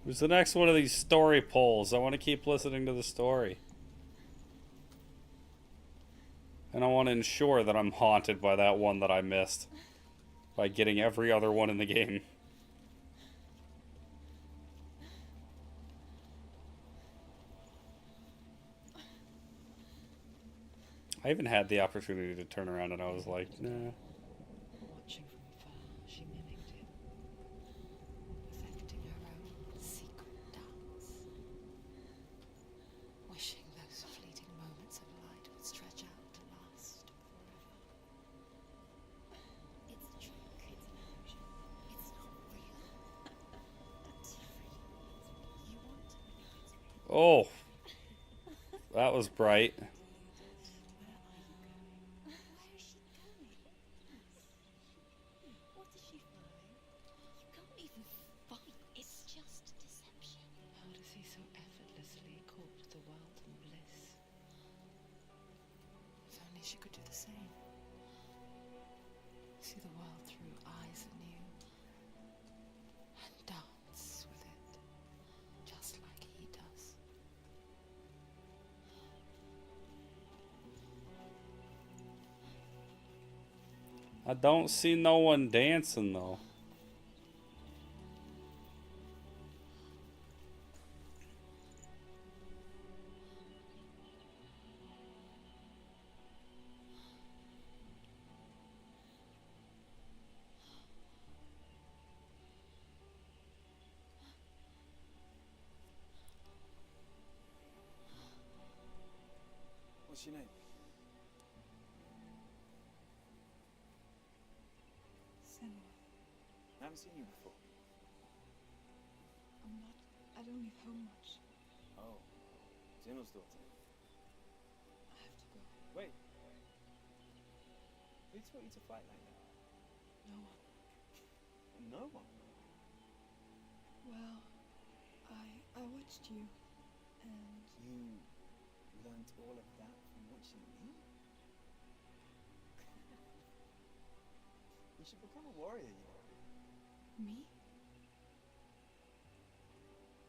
Who's the next one of these story polls? I want to keep listening to the story. And I want to ensure that I'm haunted by that one that I missed. By getting every other one in the game. I even had the opportunity to turn around and I was like, nah. Watching from afar, she mimicked him, perfecting her own secret dance, wishing those fleeting moments of light would stretch out to last forever. It's a trick. It's an illusion. It's not real. It's free. You want to believe it's real. Oh, that was bright. Where are you going? Where is she going? What is she flying? You can't even fight. It's just deception. How does he so effortlessly court the world and bliss? If only she could do the same. See the world through eyes anew and dance with it, just like he does. I don't see no one dancing though. What's your name? Senua, I haven't seen you before. I don't leave home much. Oh, Zenua's daughter. I have to go. Wait. Who taught you to fight like that? No one. No one. Well, I watched you, and You learnt all of that from watching me? You should become a warrior, you know. me?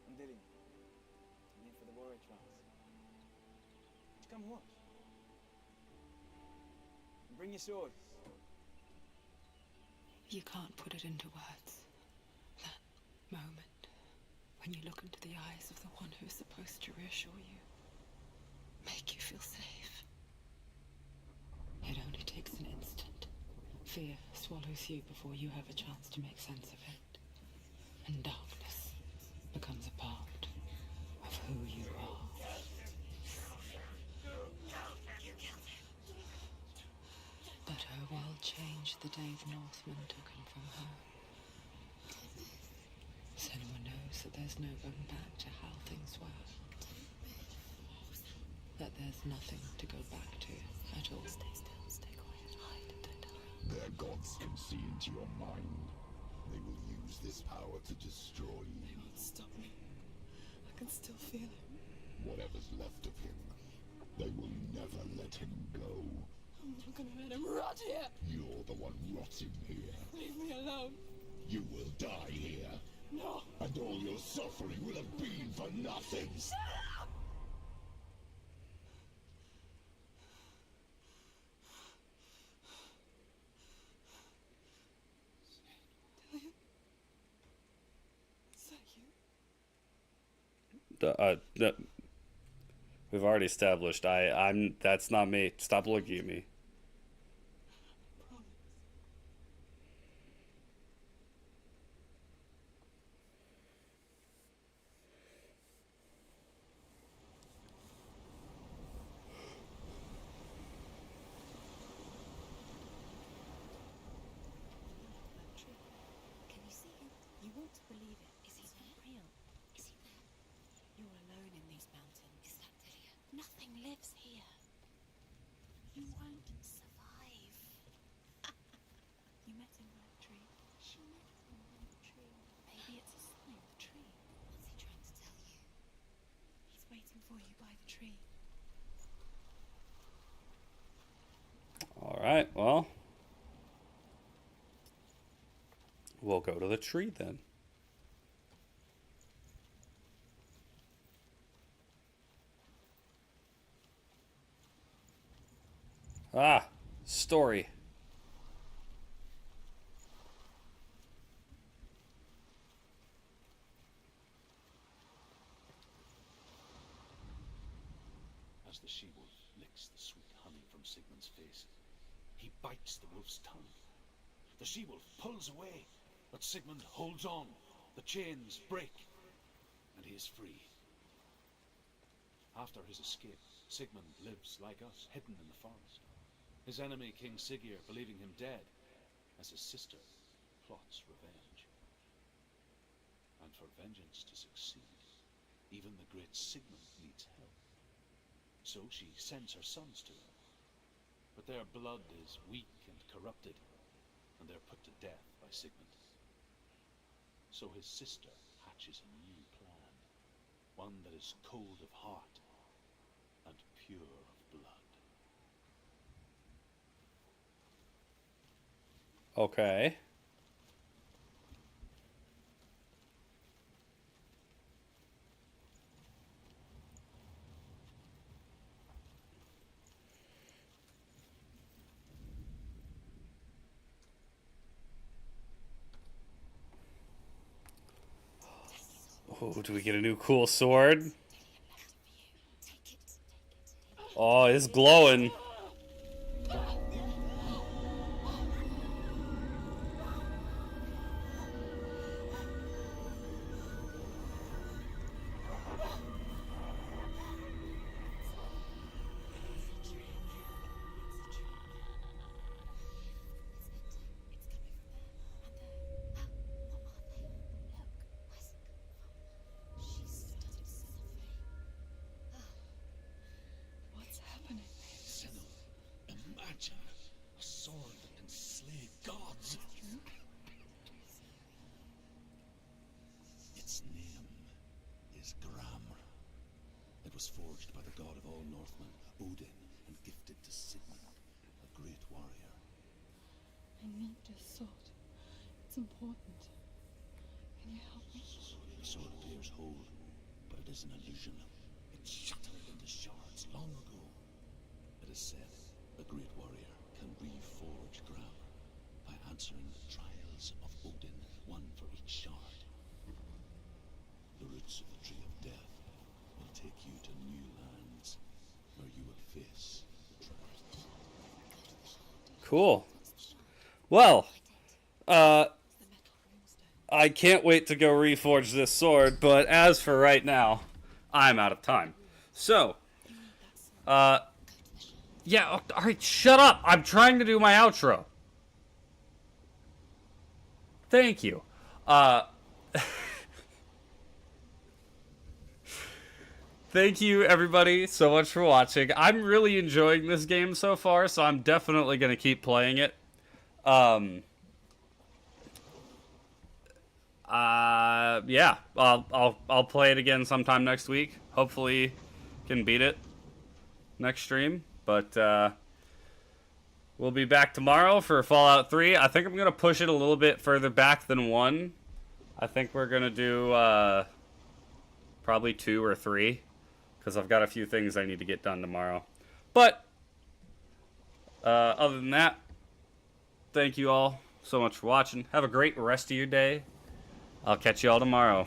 I'm Dilly. I'm here for the warrior trials. Would you come and watch? And bring your sword. You can't put it into words. That moment when you look into the eyes of the one who's supposed to reassure you, make you feel safe. It only takes an instant. Fear swallows you before you have a chance to make sense of it. And darkness becomes a part of who you are. But her world changed the day the Northmen took him from her. Senua knows that there's no going back to how things were. That there's nothing to go back to at all. Stay still, stay quiet, hide, don't tell her. Their gods can see into your mind. They will use this power to destroy They you. won't stop me. I can still feel it. Whatever's left of him, they will never let him go. I'm not gonna let him rot here. You're the one rotting here. Leave me alone. You will die here. And all your suffering will have been for nothing. Is that you? We've already established I'm that's not me. Stop looking at me. Promise. Can you see him? You want to believe it. Is he not real? Is he there? You're alone in these mountains. Is that Delia? Nothing lives here. You won't survive. You met him by a tree. She met him by a tree. Maybe it's a sign. The tree. What's he trying to tell you? He's waiting for you by the tree. All right. Well, we'll go to the tree then. Ah, story. As the she-wolf licks the sweet honey from Sigmund's face, he bites the wolf's tongue. The she-wolf pulls away, but Sigmund holds on. The chains break, and he is free. After his escape, Sigmund lives like us, hidden in the forest. His enemy, King Siggeir, believing him dead, as his sister plots revenge. And for vengeance to succeed, even the great Sigmund needs help. So she sends her sons to him. But their blood is weak and corrupted, and they're put to death by Sigmund. So his sister hatches a new plan, one that is cold of heart and pure of blood. Okay. Oh, do we get a new cool sword? Oh, it's glowing. What's happening? Senua, imagine a sword that can slay gods. Its name is Gramr. It was forged by the god of all Northmen, Odin, and gifted to Sigmund, a great warrior. I need this sword. It's important. Can you help me? The sword appears whole, but it is an illusion. It shattered into shards long ago. It is said a great warrior can reforge Gramr by answering the trials of Odin, one for each shard. The roots of the tree of death will take you to new lands where you will face the trials. Cool. Well, I can't wait to go reforge this sword, but as for right now, I'm out of time. So, yeah, alright, shut up! I'm trying to do my outro. Thank you. Thank you, everybody, so much for watching. I'm really enjoying this game so far, so I'm definitely going to keep playing it. Yeah, I'll play it again sometime next week. Hopefully, can beat it next stream. But we'll be back tomorrow for Fallout 3. I think I'm gonna push it a little bit further back than 1. I think we're gonna do probably 2 or 3, because I've got a few things I need to get done tomorrow. But other than that, thank you all so much for watching. Have a great rest of your day. I'll catch you all tomorrow.